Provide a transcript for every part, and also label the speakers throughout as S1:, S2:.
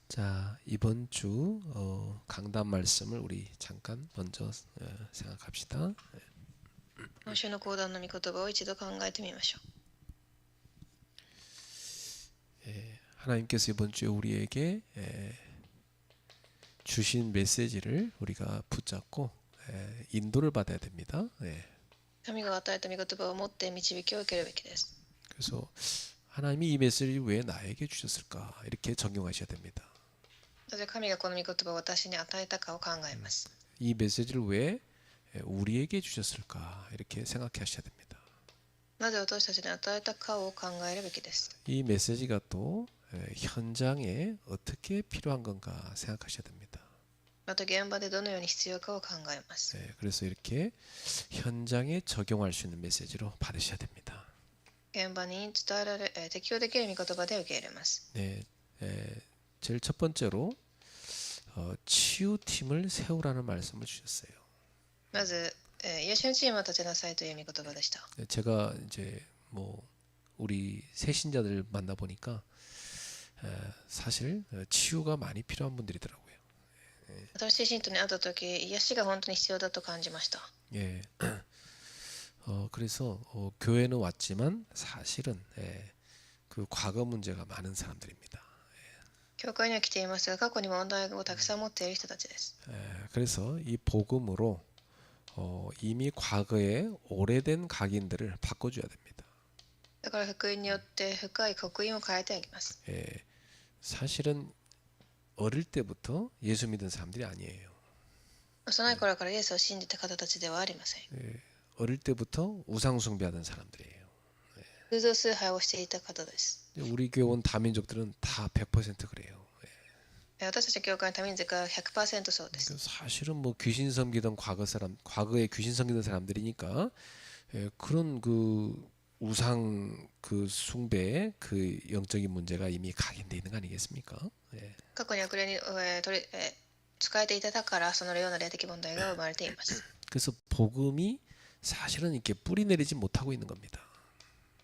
S1: 자, 이번 주 강단 말씀을 우리 잠깐 먼저 생각합시다.
S2: 今週の講談の御言葉を一度考えてみましょう。
S1: 하나님께서 이번 주에 우리에게 주신 메시지를 우리가 붙잡고 인도를 받아야 됩니다.
S2: 神が与えた御言葉を持って導きを受けるべきです。
S1: 그래서 하나님이 이 메시지를 왜 나에게 주셨을까 이렇게 적용하셔야 됩니다.
S2: なぜ神がこの御言葉を私に与えたかを考えます。
S1: 이 메시지를 왜 우리에게 주셨을까 이렇게 생각하셔야 됩니다.
S2: なぜ私たちに与えたかを考えるべきです。
S1: 이 메시지가 또 현장에 어떻게 필요한 건가 생각하셔야 됩니다.
S2: また現場でどのように必要かを考えます。
S1: 그래서 이렇게 현장에 적용할 수 있는 메시지로 받으셔야 됩니다.
S2: 現場に伝えられ、適用できる御言葉で受け入れます。
S1: 네, 제일 첫 번째로 치유팀을 세우라는 말씀을 주셨어요.
S2: まず、癒しのチームを立てなさいという御言葉でした。
S1: 제가 이제 뭐 우리 새신자들 만나 보니까 사실 치유가 많이 필요한 분들이더라고요.
S2: 新しい信徒に会った時、癒しが本当に必要だと感じました。
S1: 예. 그래서 교회는 왔지만 사실은 그 과거 문제가 많은 사람들입니다.
S2: 教会には来ていますが、過去に問題をたくさん持っている人たちです。
S1: 그래서 이 복음으로 이미 과거에 오래된 각인들을 바꿔줘야 됩니다.
S2: だから福音によって深い刻印を変えてあげます。
S1: 사실은 어릴 때부터 예수 믿은 사람들이 아니에요.
S2: 幼い頃からイエスを信じた方たちではありません。
S1: 어릴 때부터 우상 숭배하던 사람들이에요.
S2: 偶像崇拝をしていた方です。
S1: 우리 교회 온 다민족들은 다 100% 그래요.
S2: 私たち教会の多民族は 100% そうです。
S1: 사실은 뭐 귀신 섬기던 과거에 귀신 섬기던 사람들이니까 그런 그 우상 그 숭배의 그 영적인 문제가 이미 각인돼 있는 거 아니겠습니까?
S2: 過去に悪霊に使えていたからそのような霊的問題が生まれています。
S1: 그래서 복음이 사실은 이렇게 뿌리 내리지 못하고 있는 겁니다.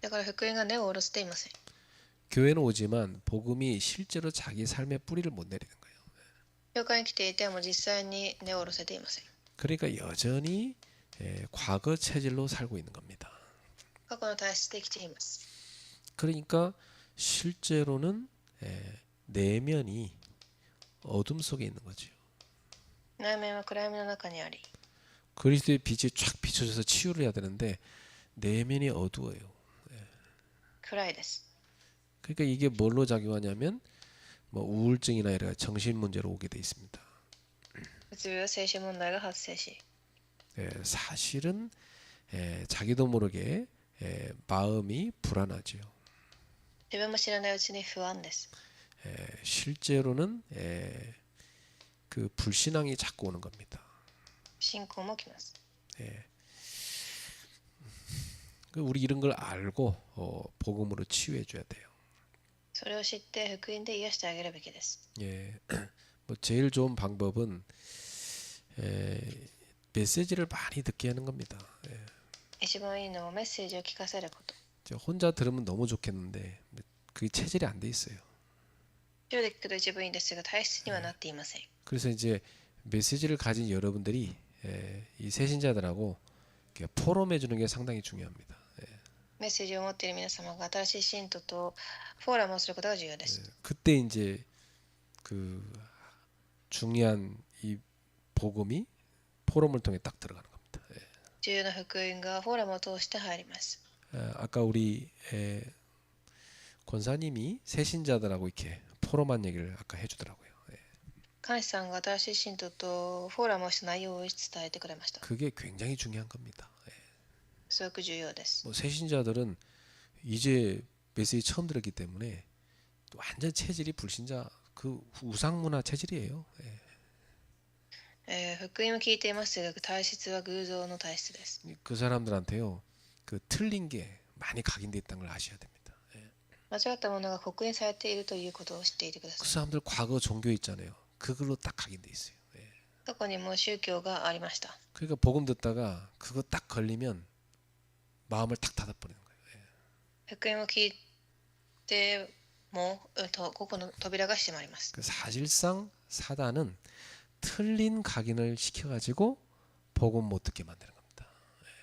S2: だから福音が根を下ろせていません。
S1: 교회는 오지만 복음이 실제로 자기 삶의 뿌리를 못 내리는 거예요.
S2: 教会に来ていても実際に根を下ろせていません。
S1: 그러니까 여전히 과거 체질로 살고 있는 겁니다.
S2: 過去の体質で生きています。
S1: 그러니까 실제로는 내면이 어둠 속에 있는 거죠.
S2: 内面は暗闇の中にあり、
S1: 그리스도의 빛이 쫙 비춰져서 치유를 해야 되는데 내면이 어두워요.
S2: 暗いです。
S1: 그러니까 이게 뭘로 작용하냐면 뭐 우울증이나 이런 정신 문제로 오게 돼 있습니다.
S2: うつ病や精神問題が発生し、
S1: 사실은 자기도 모르게 마음이 불안하죠.
S2: 自分も知らないうちに不安です。
S1: 실제로는 그 불신앙이 자꾸 오는 겁니다.
S2: 信仰も来ます。
S1: 우리 이런 걸 알고 복음으로 치유해 줘야 돼요.
S2: それを知って福音で癒してあげるべきです。
S1: 뭐 제일 좋은 방법은 메시지를 많이 듣게 하는 겁니다.
S2: 一番いいのはメッセージを聞かせること。
S1: 혼자 들으면 너무 좋겠는데 그게 체질이 안 돼 있어요.
S2: 一人で聞くと一番いいんですが、体質にはなっていません。
S1: 그래서 이제 메시지를 가진 여러분들이 이 새신자들하고 포럼해 주는 게 상당히 중요합니다.
S2: メッセージを持っている皆様が新しい信徒とフォーラムをすることが重要です。
S1: 그때 이제 그 중요한 이 복음이 포럼을 통해 딱 들어가는 겁니다.
S2: 重要な福音がフォーラムを通して入ります。
S1: 아까 우리 권사님이 새신자들하고 이렇게 포럼한 얘기를 아까 해주더라고요.
S2: 監視さんが新しい信徒とフォーラムをした内容を伝えてくれました。
S1: 그게 굉장히 중요한 겁니다.
S2: すごく重要です。
S1: 뭐 새신자들은 이제 메시지 처음 들었기 때문에 완전 체질이 불신자 그 우상 문화 체질이에요.
S2: 福音を聞いていますが、体質は偶像の体質です。
S1: 그 사람들한테요 그 틀린 게 많이 각인돼 있다는 걸 아셔야 됩니다.
S2: 間違ったものが刻印されているということを知っていてくださ
S1: 그
S2: い。
S1: 사람들 과거 종교 있잖아요. 그걸로 딱 각인돼 있어요.
S2: 過去にも宗教がありました。
S1: 그러니까 복음 듣다가 그거 딱 걸리면 마음을 탁 닫아버리는 거예요.
S2: 福音を聞いてもう、ここの扉が閉まります。
S1: 그 사실상 사단은 틀린 각인을 시켜가지고 복음 못 듣게 만드는 겁니다.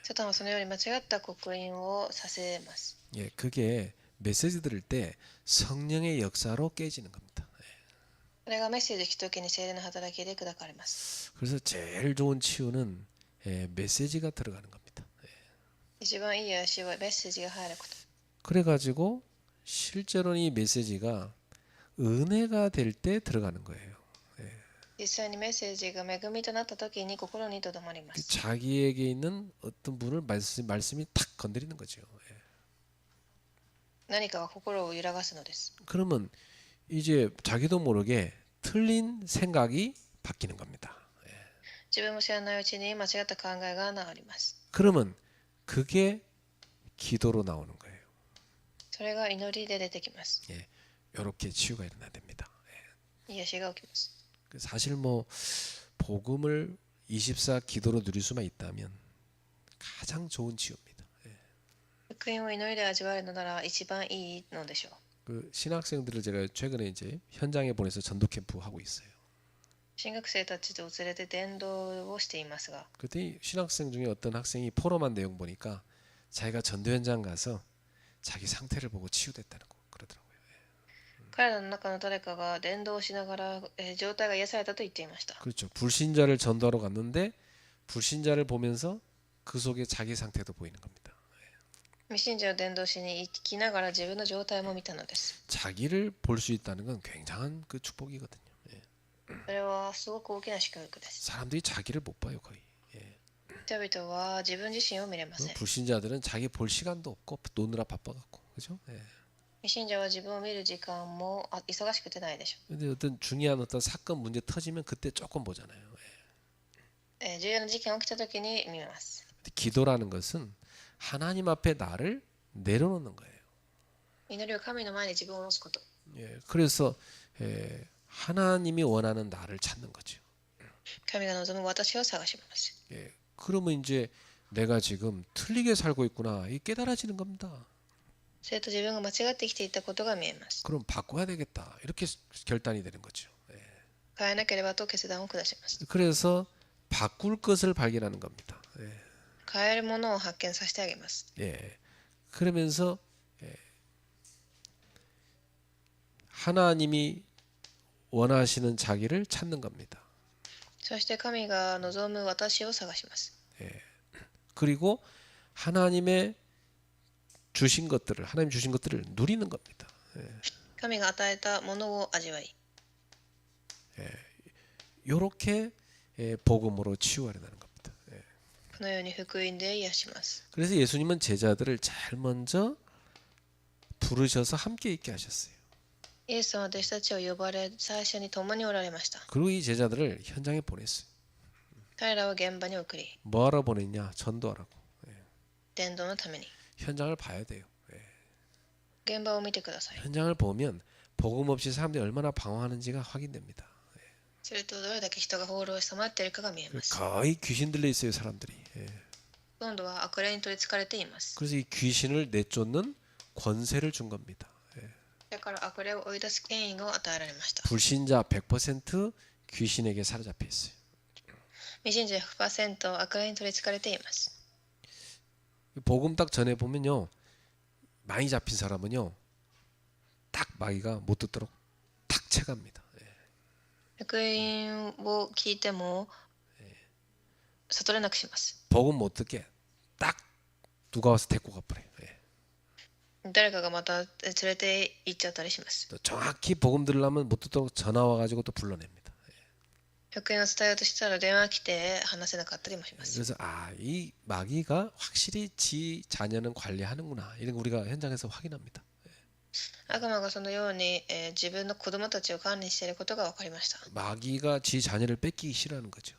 S2: サタンはそのように間違った刻印をさせます。
S1: 예, 그게 메시지 들을 때 성령의 역사로 깨지는 겁니다.
S2: これがメッセージを聞くときに聖霊の働きで砕かれます。
S1: 그래서 제일 좋은 치유는 메시지가 들어가는 겁니다.
S2: 一番いい癒しはメッセージが入ること。
S1: 그래가지고 실제로는 이 메시지가 은혜가 될 때 들어가는 거예요.
S2: 実際にメッセージが恵みとなったときに心にとどまります。
S1: 자기에게 있는 어떤 분을 말씀이 탁 건드리는 거죠.
S2: 何かが心を揺らがすのです。
S1: 그러면 이제 자기도 모르게 틀린 생각이 바뀌는 겁니다.
S2: 自分も知らないうちに間違った考えが治ります。
S1: 그러면 그게 기도로 나오는 거예요.
S2: それが祈りで出てきます。
S1: 이렇게 치유가 일어나야 됩니다.
S2: 癒しが起きます。
S1: 사실 뭐 복음을 24 기도로 누릴 수만 있다면 가장 좋은 치유입니다.
S2: 福音を祈りで味わえるのなら一番いいのでしょう。
S1: 그 신학생들을 제가 최근에 이제 현장에 보내서 전도 캠프 하고 있어요.
S2: 新学生たちを連れて伝道をしていますが、
S1: 그때 신학생 중에 어떤 학생이 포럼한 내용 보니까 자기가 전도 현장 가서 자기 상태를 보고 치유됐다는 거 그러더라고요.
S2: 彼らの中の誰かが伝道をしながら、状態が癒されたと言っていました。
S1: 그렇죠. 불신자를 전도하러 갔는데 불신자를 보면서 그 속에 자기 상태도 보이는 겁니다.
S2: 未信者を伝道しに行きながら自分の状態も見たのです。
S1: 자기를 볼 수 있다는 건 굉장한 그 축복이거든요.
S2: それはすごく大きな祝福です。
S1: 사람들이 자기를 못 봐요 거의.
S2: 人々は自分自身を見れません。
S1: 불신자들은 자기 볼 시간도 없고 노느라 바빠갖고 그죠?
S2: 未信者は自分を見る時間も忙しくてないでしょ
S1: 근데 어떤 중요한 어떤 사건 문제 터지면 그때 조금 보잖아요.
S2: う。重要な事件が起きた時に見ます。
S1: 기도라는 것은 하나님 앞에 나를 내려놓는 거예요.
S2: 祈りは神の前に自分を下ろすこと。
S1: 그래서 하나님이 원하는 나를 찾는 거죠.
S2: 神が望む私を探します。
S1: 그러면 이제 내가 지금 틀리게 살고 있구나 이 깨달아지는 겁니다.
S2: それと自分が間違って生きていたことが見えます。
S1: 그럼 바꿔야 되겠다 이렇게 결단이 되는 거죠.
S2: 変えなければと決断を下します。
S1: 그래서 바꿀 것을 발견하는 겁니다.
S2: 変えるものを発見させてあげます。
S1: 그러면서 하나님이 원하시는 자기를 찾는 겁니다.
S2: そして神が望む私を探します。
S1: 그리고 하나님의 주신 것들을 하나님 주신 것들을 누리는 겁니다.
S2: 神が与えたものを味わい、
S1: 이렇게 복음으로 치유하려는 겁니다.
S2: このように福音で癒します。
S1: 그래서 예수님은 제자들을 제일 먼저 부르셔서 함께 있게 하셨어요.
S2: イエスは弟子たちを呼ばれ、最初に共におられました。
S1: 그리고 이 제자들을 현장에 보냈어요.
S2: 彼らを現場に送り、
S1: 뭐하러 보냈냐? 전도하라고.
S2: 伝道のために。
S1: 현장을 봐야 돼요.
S2: 現場を見てください。
S1: 현장을 보면 복음 없이 사람들이 얼마나 방황하는지가 확인됩니다.
S2: するとどれだけ人が放浪しさまっているかが見えます。
S1: 거의 귀신 들려 있어요, 사람들이.
S2: 今度は悪霊に取りつかれています。
S1: 그래서 이 귀신을 내쫓는 권세를 준 겁니다.
S2: だから悪霊を追い出す権威を与えられました。
S1: 불신자 100% 귀신에게 사로잡혀 있어요.
S2: 未信者 100% 悪霊に取りつかれています。
S1: 복음 딱 전해 보면요, 많이 잡힌 사람은요, 딱 마귀가 못 듣도록 탁 채갑니다.
S2: 福音を聞いても悟れなくします。
S1: 복음 못 듣게 딱 누가 와서 데리고 가버려요.
S2: 誰かがまた連れて行っちゃったりします。
S1: 또 정확히 복음 들으려면 못 듣도록 전화 와가지고 또 불러냅니다.
S2: 福音を伝えようとしたら電話来て話せなかったりもします。
S1: 그래서 이 마귀가 확실히 지 자녀는 관리하는구나 이런 거 우리가 현장에서 확인합니다.
S2: 悪魔がそのように、自分の子供たちを管理していることが分かりました。
S1: 마귀가 지 자녀를 뺏기기 싫어하는 거죠.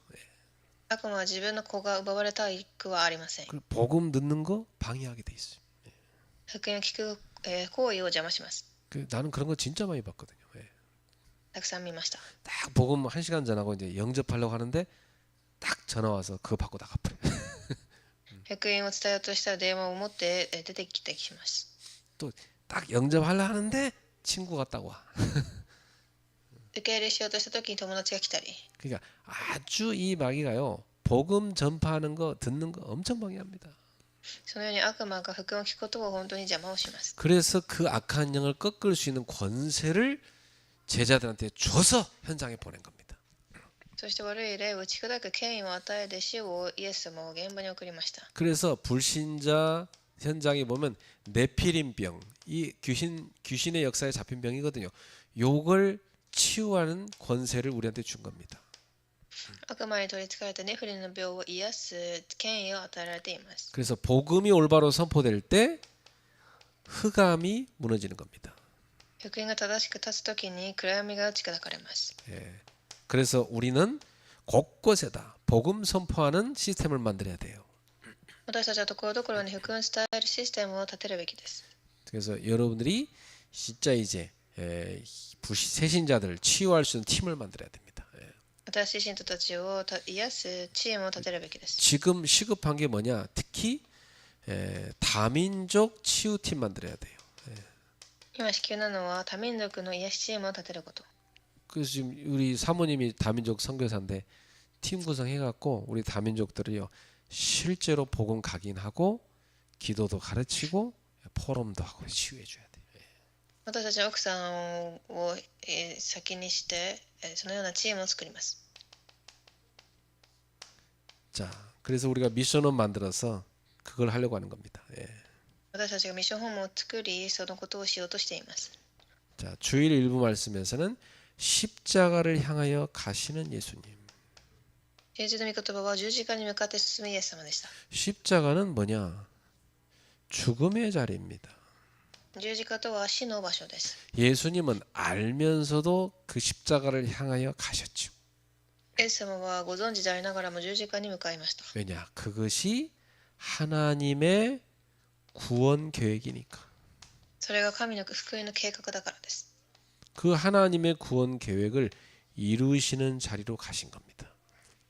S2: 悪魔は自分の子が奪われたくはありません。
S1: 그리고 복음 듣는 거 방해하게 돼 있어요.
S2: 福音を聞く、行為を邪魔します。
S1: 나는 그런 거 진짜 많이 봤거든요.
S2: たくさん見ました。
S1: 딱 복음 1시간 전하고 이제 영접하려고 하는데 딱 전화 와서 그거 받고 나가버려.
S2: 福音を伝えようとしたら電話を持って出てきてきます。
S1: 또 딱 영접하려 하는데 친구가 딱 와.
S2: 受け入れしようとした時に友達が来たり、
S1: 그러니까 아주 이 마귀가요. 복음 전파하는 거 듣는 거 엄청 방해합니다.
S2: そのように悪魔が福音を聞くことを本当に邪魔をします。
S1: 그래서 그 악한 영을 꺾을 수 있는 권세를 제자들한테 줘서 현장에 보낸 겁니다.
S2: そして悪い霊を打ち砕く権威を与え弟子をイエス様を現場に送りました。
S1: 그래서 불신자 현장에 보면 네피림병, 이 귀신의 역사에 잡힌 병이거든요. 요걸 치유하는 권세를 우리한테 준 겁니다.
S2: 悪魔に取り憑かれたネフリの病を癒す権威を与えられています。
S1: 그래서 복음이 올바로 선포될 때 흑암이 무너지는 겁니다.
S2: 福音が正しく立つ時に暗闇が打ち砕かれます。
S1: 예. 그래서 우리는 곳곳에다 복음 선포하는 시스템을 만들어야 돼요.
S2: 私たちはところどころに福音伝えるシステムを立てるべきです。
S1: 그래서 여러분들이 진짜 이제 새신자들을 치유할 수 있는 팀을 만들어야 됩니다. 예.
S2: 私自身たちを癒すチームを立てるべきです。
S1: 지금 시급한 게 뭐냐? 특히 다민족 치유팀 만들어야 돼요.
S2: 今至急なのは多民族の癒しチームを立てること。
S1: 그래서 지금 우리 사모님이 다민족 선교사인데 팀 구성해갖고 우리 다민족들이요 실제로 복음 각인하고 기도도 가르치고 포럼도 하고 치유해줘야 돼요.
S2: 私たちの奥さんを先にしてそのようなチームを作ります。
S1: 자, 그래서 우리가 미션을 만들어서 그걸 하려고 하는 겁니다. 예.
S2: 私たちがミッションホームを作り、そのことをしようとしています。
S1: 자, 주일 일부 말씀에서는 십자가를 향하여 가시는 예수님.
S2: 平日の御言葉は十字架に向かって進むイエス様でした。
S1: 십자가는 뭐냐? 죽음의 자리입니다.
S2: 十字架とは死の場所です。
S1: 예수님은 알면서도 그 십자가를 향하여 가셨죠.
S2: イエス様はご存知でありながらも十字架に向かいました。
S1: 왜냐? 그것이 하나님의 구원 계획이니까.
S2: それが神の福音の計画だからです。
S1: 그 하나님의 구원 계획을 이루시는 자리로 가신 겁니다.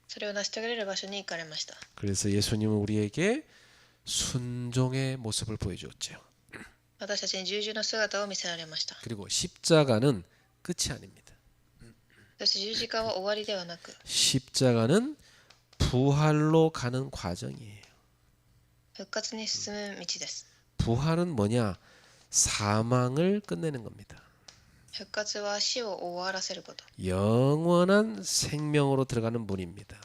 S2: それを成し遂げられる場所に行かれました。
S1: 그래서 예수님은 우리에게 순종의 모습을 보여주었죠.
S2: 私たちに従順の姿を見せられました。
S1: 그리고 십자가는 끝이 아닙니다.
S2: そして十字架は終わりではなく、
S1: 십자가는 부활로 가는 과정이에요.
S2: 復活に進む道です。
S1: 부활은 뭐냐? 사망을 끝내는 겁니다.
S2: 復活は死を終わらせること。
S1: 영원한 생명으로 들어가는 문입니다.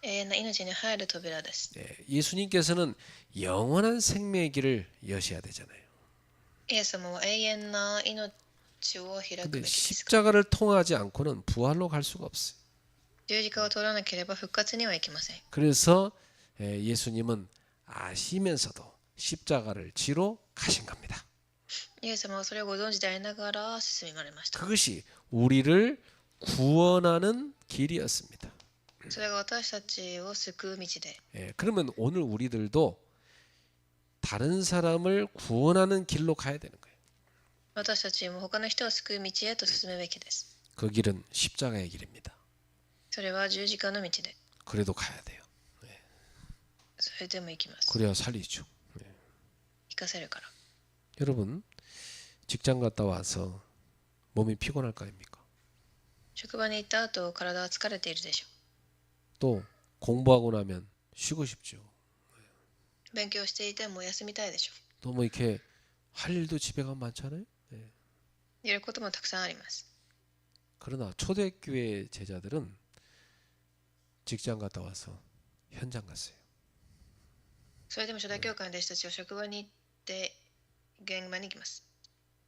S2: 永遠な命に入る扉です。
S1: 예수님께서는 영원한 생명의 길을 여셔야 되잖아요.
S2: イエス様は永遠な命を開くべ
S1: 근데
S2: きです。
S1: 십자가를 통하지 않고는 부활로 갈 수가 없어요.
S2: 十字架を通らなければ復活にはいきません。
S1: 그래서 예수님은 아시면서도 십자가를 지러 가신 겁니다.
S2: イエス様はそれをご存知でありながら進まれました。
S1: 그것이 우리를 구원하는 길이었습니다.
S2: それが私たちを救う道で、
S1: 그러면 오늘 우리들도 다른 사람을 구원하는 길로 가야 되는 거예요.
S2: 私たちも他の人を救う道へと進むべきです。
S1: 그 길은 십자가의 길입니다.
S2: それは十字架の道で、
S1: 그래도 가야 돼요.
S2: それでも行きます。
S1: 그래야 살리죠.
S2: 生かせるから。
S1: 여러분 직장 갔다 와서 몸이 피곤할 거 아닙니까?
S2: 職場に行った後、体は疲れているでしょ
S1: 또 공부하고 나면 쉬고 싶죠.
S2: う。勉強していても休みたいでしょ
S1: 또 뭐 이렇게 할 일도 집에 가면 많잖아요.
S2: う。やることもたくさんあります。
S1: 그러나 초대교회 제자들은 직장 갔다 와서 현장 갔어요.
S2: それでも初代教会の弟子たちは職場に行って現場に行きます。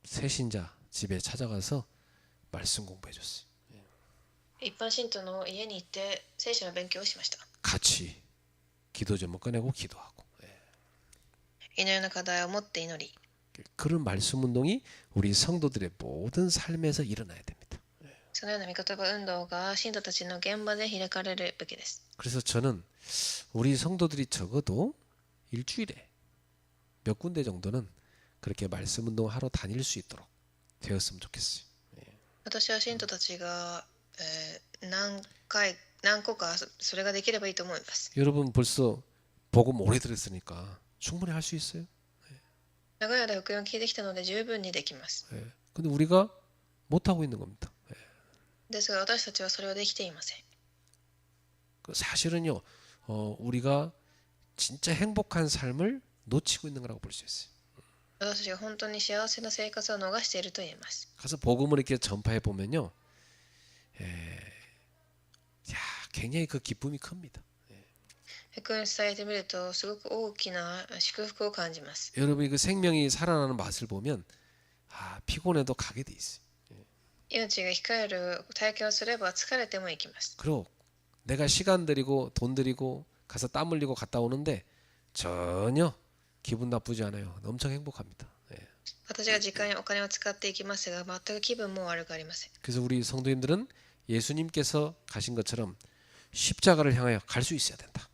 S1: 새신자 집에 찾아가서 말씀 공부해 줬어요.
S2: 一般信徒の家に行って聖書の勉強をしました。
S1: 같이 기도 제목 꺼내고 기도하고.
S2: 祈りの課題を持って祈り、
S1: 그런 말씀 운동이 우리 성도들의 모든 삶에서 일어나야 됩니다.
S2: そのような御言葉運動が信徒たちの現場で開かれるべきです。
S1: 그래서 저는 우리 성도들이 적어도 일주일에 몇 군데 정도는 그렇게 말씀 운동하러 다닐 수 있도록 되었으면 좋겠어요.
S2: 私は信徒たちが、何個かそれができればいいと思います。
S1: 여러분 벌써 복음 오래 들었으니까 충분히 할 수 있어요.
S2: 長い間福音を聞いてきたので十分にできます。
S1: 근데 우리가 못 하고 있는 겁니다.
S2: ですが私たちはそれはできていません。
S1: 그 사실은요, 우리가 진짜 행복한 삶을 놓치고 있는 거라고 볼 수 있어요.
S2: 私たちが本当に幸せな生活を逃していると言えます。
S1: 가서 복음을 이렇게 전파해 보면요, 야, 굉장히 그 기쁨이 큽니다.
S2: 福音伝えてみるとすごく大きな祝福を感じます。
S1: 여러분이 그 생명이 살아나는 맛을 보면 피곤해도 가게 돼 있어요.
S2: 命が控える体験をすれば疲れても行きます。
S1: 그리고 내가 시간 들이고 돈 들이고 가서 땀 흘리고 갔다 오는데 전혀 기분 나쁘지 않아요. 엄청 행복합니다.
S2: 私が時間やお金を使っていきますが、全く気分も悪くありません。
S1: 그래서 우리 성도님들은 예수님께서 가신 것처럼 십자가를 향하여 갈 수 있어야 된다.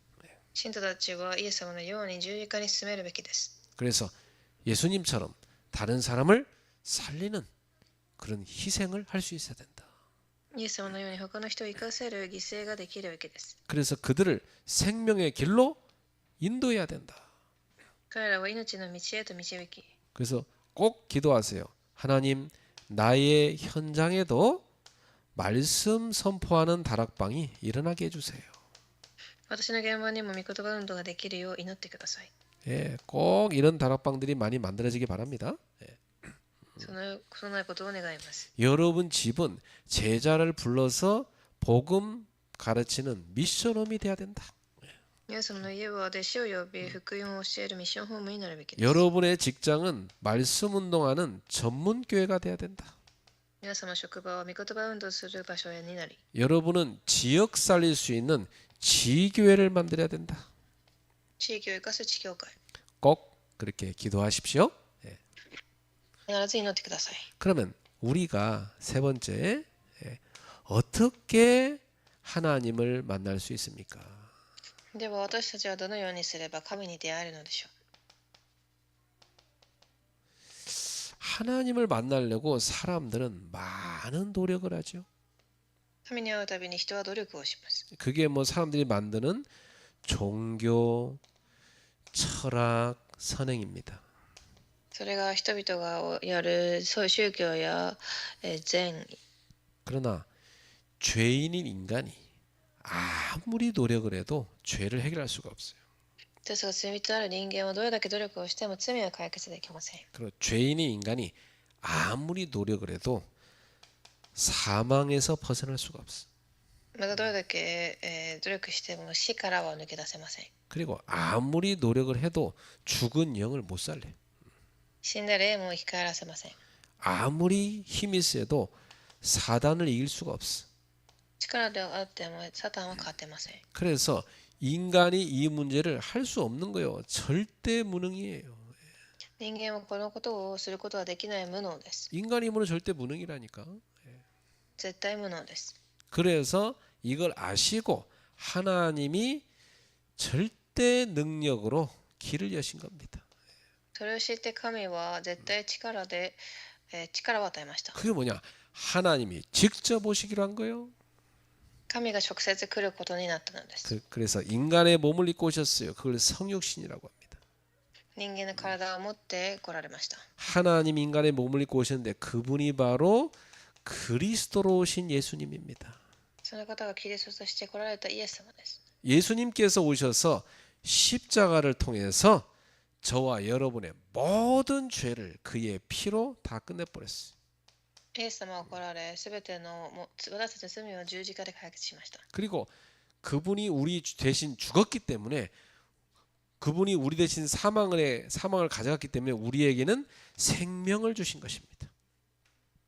S2: 信徒たちはイエス様のように十字架に進めるべきです。
S1: 그래서 예수님처럼 다른 사람을 살리는 그런 희생을 할 수 있어야 된다.
S2: イエス様のように他の人を生かせる犠牲ができるべきです。
S1: 그래서 그들을 생명의 길로 인도해야 된다.
S2: 彼らは命の道へと導き、
S1: 그래서 꼭 기도하세요. 하나님, 나의 현장에도 말씀 선포하는 다락방이 일어나게 해주세요.
S2: 私の現場にも御言葉運動ができるよう祈ってください。
S1: 예, 꼭 이런 다락방들이 많이 만들어지기 바랍니다. 예.
S2: そのないことを願います。
S1: 여러분 집은 제자를 불러서 복음 가르치는 미션홈이 돼야 된다.
S2: 皆様の家は弟子を呼び、福音を教えるミッションホームになるべきです。
S1: 여러분의 직장은 말씀 운동하는 전문 교회가 돼야 된다.
S2: 皆様の職場は御言葉運動する場所になり、
S1: 여러분은 지역 살릴 수 있는 지교회를 만들어야 된다.
S2: 地域を生かす地教会。
S1: 꼭 그렇게 기도하십시오. 예.
S2: 必ず祈ってください。
S1: 그러면 우리가 세 번째 어떻게 하나님을 만날 수 있습니까?
S2: では私たちはどのようにすれば神に出会えるのでしょう。
S1: 하나님을 만나려고 사람들은 많은 노력을 하죠.
S2: 神に会うたびに人は努力をします。
S1: 그게 뭐 사람들이 만드는 종교, 철학, 선행입니다.
S2: それが人々がやるそういう宗教や善意。
S1: 그러나 죄인인 인간이 아무리 노력을 해도 죄를 해결할 수가 없어요.
S2: ですが罪人ある人間はどれだけ努力をしても罪は解決できません。
S1: 그리고 죄인인 인간이 아무리 노력을 해도 사망에서 벗어날 수가 없어.
S2: またどれだけ、努力しても死からは抜け出せません。
S1: 그리고 아무리 노력을 해도 죽은 영을 못 살려.
S2: 死んだ霊も生き返らせません。
S1: 아무리 힘이 세도 사단을 이길 수가 없어.
S2: 力であってもサタンは勝てません。
S1: 그래서 인간이 이 문제를 할 수 없는 거예요. 절대 무능이에요.
S2: 人間はこのことをすることはできない無能です。
S1: 인간 힘으로 절대 무능이라니까.
S2: 絶対無能です。
S1: 그래서 이걸 아시고 하나님이 절대 능력으로 길을 여신 겁니다.
S2: それを知って神は絶対力で、力を与えました。
S1: 그게 뭐냐? 하나님이 직접 오시기로 한 거예요.
S2: 神が直接来ることになったのです。
S1: 그래서 인간의 몸을 입고 오셨어요. 그걸 성육신이라고 합니다.
S2: 人間の体を持って来られました。
S1: 하나님 인간의 몸을 입고 오셨는데 그분이 바로 그리스도로 오신 예수님입니다.
S2: その方がキリストとして来られたイエス様です。
S1: 예수님께서 오셔서 십자가를 통해서 저와 여러분의 모든 죄를 그의 피로 다 끝내버렸어요.
S2: イエス様が来られ、すべての私たちの罪を十字架で解決しました。
S1: 그리고 그분이 우리 대신 죽었기 때문에 그분이 우리 대신 사망을 가져갔기 때문에 우리에게는 생명을 주신 것입니다.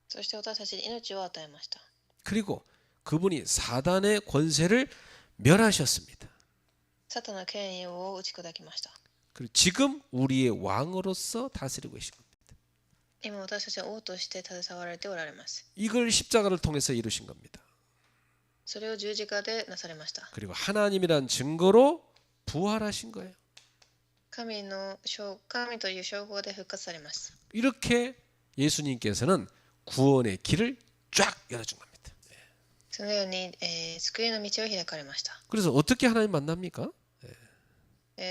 S2: そして私たちに命を与えました。
S1: 그리고 그분이 사단의 권세를 멸하셨습니다.
S2: サタンの権威を打ち砕きました。
S1: 그리고 지금 우리의 왕으로서 다스리고 계신 겁니다.
S2: 今私たちは王として携わられておられます。
S1: 이걸 십자가를 통해서 이루신 겁니다.
S2: それを十字架でなされました。
S1: 그리고 하나님이란 증거로 부활하신 거예요.
S2: 神という称号で復活されます。
S1: 이렇게 예수님께서는 구원의 길을 쫙 열어준 겁니다.
S2: そのように、救いの道を開かれました。
S1: 그래서 어떻게 하나님 만납니까?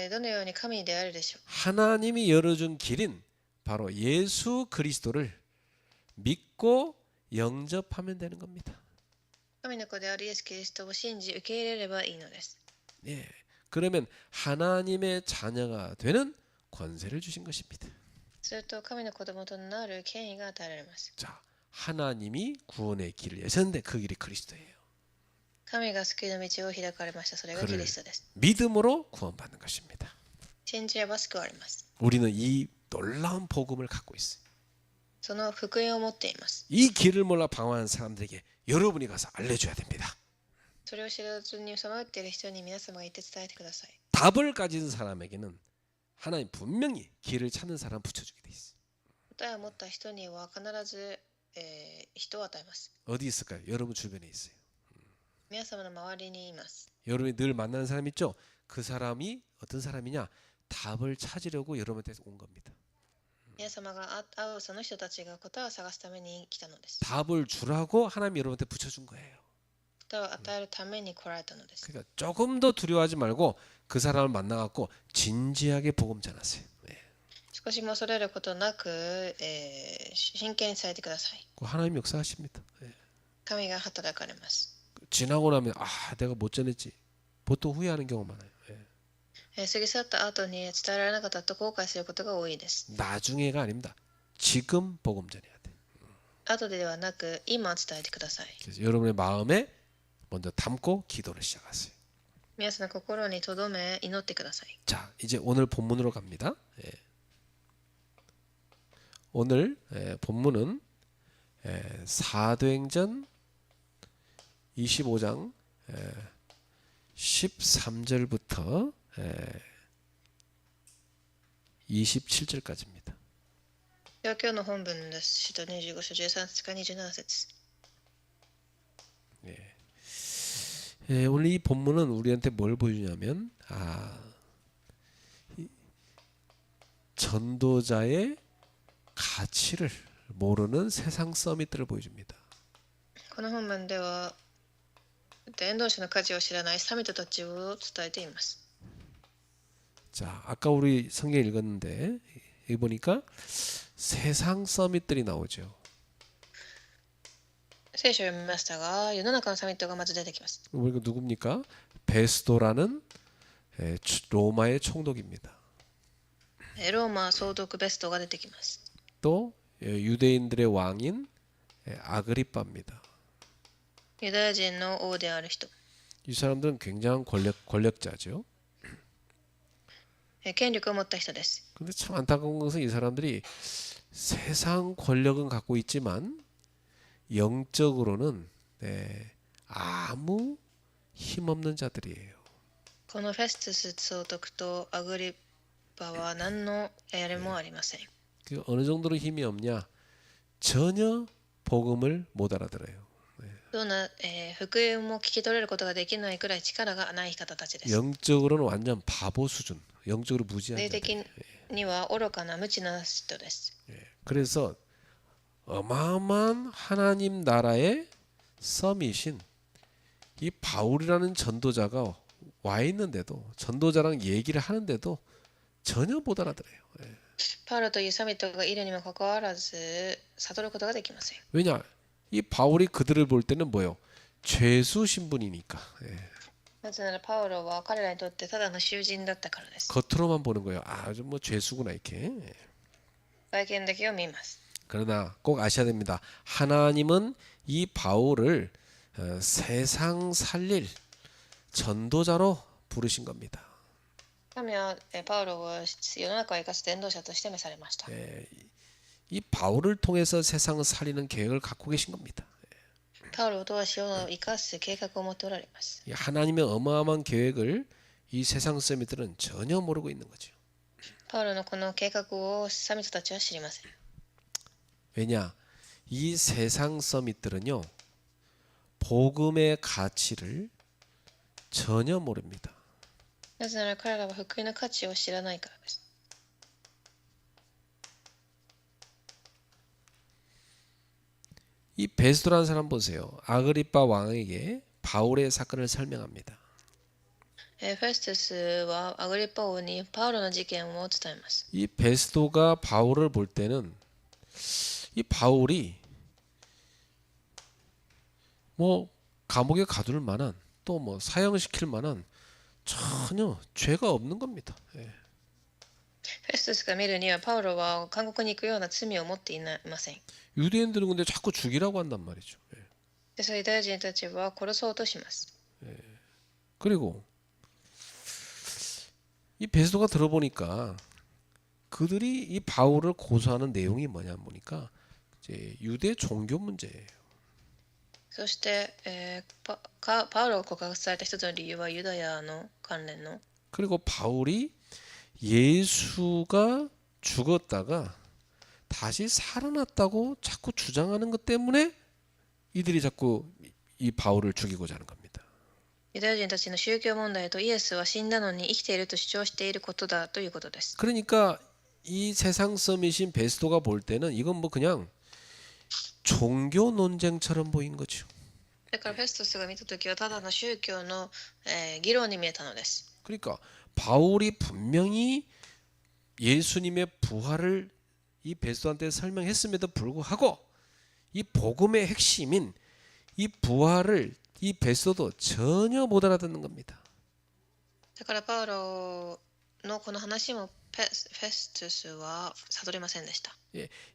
S2: どのように神に出会えるでしょう。
S1: 하나님이 열어준 길인 바로 예수 그리스도를 믿고 영접하면 되는 겁니다.
S2: 神の子であるイエス・キリストを信じ受け入れればいいのです。
S1: 예. 그러면 하나님의 자녀가 되는 권세를 주신 것입니다.
S2: すると神の子供となる権威が与えられます。
S1: 자, 하나님이 구원의 길을 여셨는데 그 길이 그리스도예요.
S2: 神が救いの道を開かれました。それがキリストです。
S1: 믿음으로 구원받는 것입니다.
S2: 信じれば救われます。
S1: 우리는 이 놀라운 복음을 갖고 있어요.
S2: その福音を持っています。
S1: 이 길을 몰라 방황하는 사람들에게 여러분이 가서 알려줘야 됩니다.
S2: それを知らずにさまよっている人に皆様が言って伝えてください。
S1: 답을 가진 사람에게는 하나님 분명히 길을 찾는 사람 붙여주게 돼 있어요.
S2: 答えを持った人には必ず、人を与えます。
S1: 어디 있을까요? 여러분 주변에 있어요.
S2: 皆様の周りにいます。
S1: 여러분이 늘 만나는 사람 있죠? 그 사람이 어떤 사람이냐? 답을 찾으려고 여러분한테 온 겁니다.
S2: 皆様が会うその人たちが答えを探すために来たのです。
S1: 답을 주라고 하나님이 여러분한테 붙여준 거예요.
S2: 答えを与えるために来られたのです。
S1: 그러니까 조금 더 두려워하지 말고 그 사람을 만나갖고 진지하게 복음 전하세요. 네.
S2: 少しも恐れることなく、真剣に伝えてください。
S1: 그 하나님 역사하십니다. 네.
S2: 神が働かれます。
S1: 지나고 나면 내가 못 전했지. 보통 후회하는 경우가 많아요. 네.
S2: 過ぎ去った後に伝えられなかったと後悔することが多いです。
S1: 나중에가 아닙니다. 지금 복음 전해야 돼.
S2: 後ではなく今伝えてください。
S1: 그래서 여러분의 마음에 먼저 담고 기도를 시작하세요.
S2: 皆さんの心に留め祈ってください。
S1: 자, 이제 오늘 본문으로 갑니다. 예. 오늘 본문은 사도행전 25장 13절부터 27절까지입니다.
S2: では今日の本文です。使徒25章13節から27節。
S1: 오늘 이 본문은 우리한테 뭘 보여주냐면 전도자의 가치를 모르는 세상 서밋들을 보여줍니다.
S2: この本文では伝道者の価値を知らないサミットたちを伝えています。
S1: 자, 아까 우리 성경 읽었는데 여기 보니까 세상 서밋들이 나오죠.
S2: 聖書を読みましたが、世の中のサミットがまず出てきます。
S1: 우리가 누굽니까? 베스도라는 로마의 총독입니다.
S2: ローマ総督ベストが出てきます。
S1: 또 유대인들의 왕인 아그리빠입니다.
S2: ユダヤ人の王である人。
S1: 이 사람들은 굉장한 권력자죠.
S2: 権力を持った人です。
S1: 근데 참 안타까운 것은 이 사람들이 세상 권력은 갖고 있지만 영적으로는 아무 힘없는 자들이에요.
S2: このフェストゥス総督とアグリッパは何のやれもありません。
S1: 그 어느 정도로 힘이 없냐? 전혀 복음을 못 알아들어요.
S2: どんな、福音も聞き取れることができないくらい力がない方たちです。
S1: 영적으로는 완전 바보 수준. 영적으로 무지한
S2: 霊
S1: 자들.
S2: 的には愚かな無知な人です。
S1: 그래서 어마어마한 하나님 나라의 서밋인 이 바울이라는 전도자가 와 있는데도 전도자랑 얘기를 하는데도 전혀 못 알아들어요.
S2: パウロというサミットがいるにもかかわらず悟ることができません。
S1: 왜냐? 이 바울이 그들을 볼 때는 뭐요? 죄수 신분이니까.
S2: なぜならパウロは彼らにとってただの囚人だったからです。
S1: 겉으로만 보는 거예요. 좀 뭐 죄수구나 이렇게.
S2: 外見だけを見ます。
S1: 그러나 꼭 아셔야 됩니다. 하나님은 이 바울을 세상 살릴 전도자로 부르신 겁니다.
S2: 神はパウロを世の中を生かす伝道者として召されました。
S1: 이 바울을 통해서 세상을 살리는 계획을 갖고 계신 겁니다.
S2: パウロを通し世を生かす計画を持っておられます。
S1: 이 하나님의 어마어마한 계획을 이 세상 세미들은 전혀 모르고 있는 거죠.
S2: パウロのこの計画をサミットたちは知りません。
S1: 왜냐? 이 세상 서밋들은요. 복음의 가치를 전혀 모릅니다.
S2: なぜなら彼らは福音の価値を知らないからです。
S1: 이 베스도라는 사람 보세요. 아그리빠 왕에게 바울의 사건을 설명합니다.
S2: フェストゥスはアグリッパ王にパウロの事件を伝えます。
S1: 이 베스도가 바울을 볼 때는 이 바울이 뭐 감옥에 가둘 만한 또 뭐 사형시킬 만한 전혀 죄가 없는 겁니다. 예.
S2: フェストゥスが見るにはパウロは監獄に行くような罪を持っていません。
S1: 유대인들은 근데 자꾸 죽이라고 한단 말이죠. 예.
S2: で、それユダヤ人たちは殺そうとします。
S1: 그리고 이 베스도가 들어보니까 그들이 이 바울을 고소하는 내용이 뭐냐 보니까 이제 유대 종교 문제예요.
S2: そして、パウロが告発された一つの理由はユダヤの関連の
S1: 그리고 바울이 예수가 죽었다가 다시 살아났다고 자꾸 주장하는 것 때문에 이들이 자꾸 이 바울을 죽이고자 하는 겁니다.
S2: ユダヤ人たちの宗教問題とイエスは死んだのに生きていると主張していることだということです。
S1: 그러니까 이 세상 썸이신 베스도가 볼 때는 이건 뭐 그냥 종교 논쟁처럼 보인 거죠.
S2: だからフェストスが見たときはただの宗教の、議論に見えたのです。
S1: 그러니까 바울이 분명히 예수님의 부활을 이 베스도한테 설명했음에도 불구하고 이 복음의 핵심인 이 부활을 이 베스도도 전혀 못 알아듣는 겁니다.
S2: だからパウロのこの話もフェストゥスは悟りませんでした。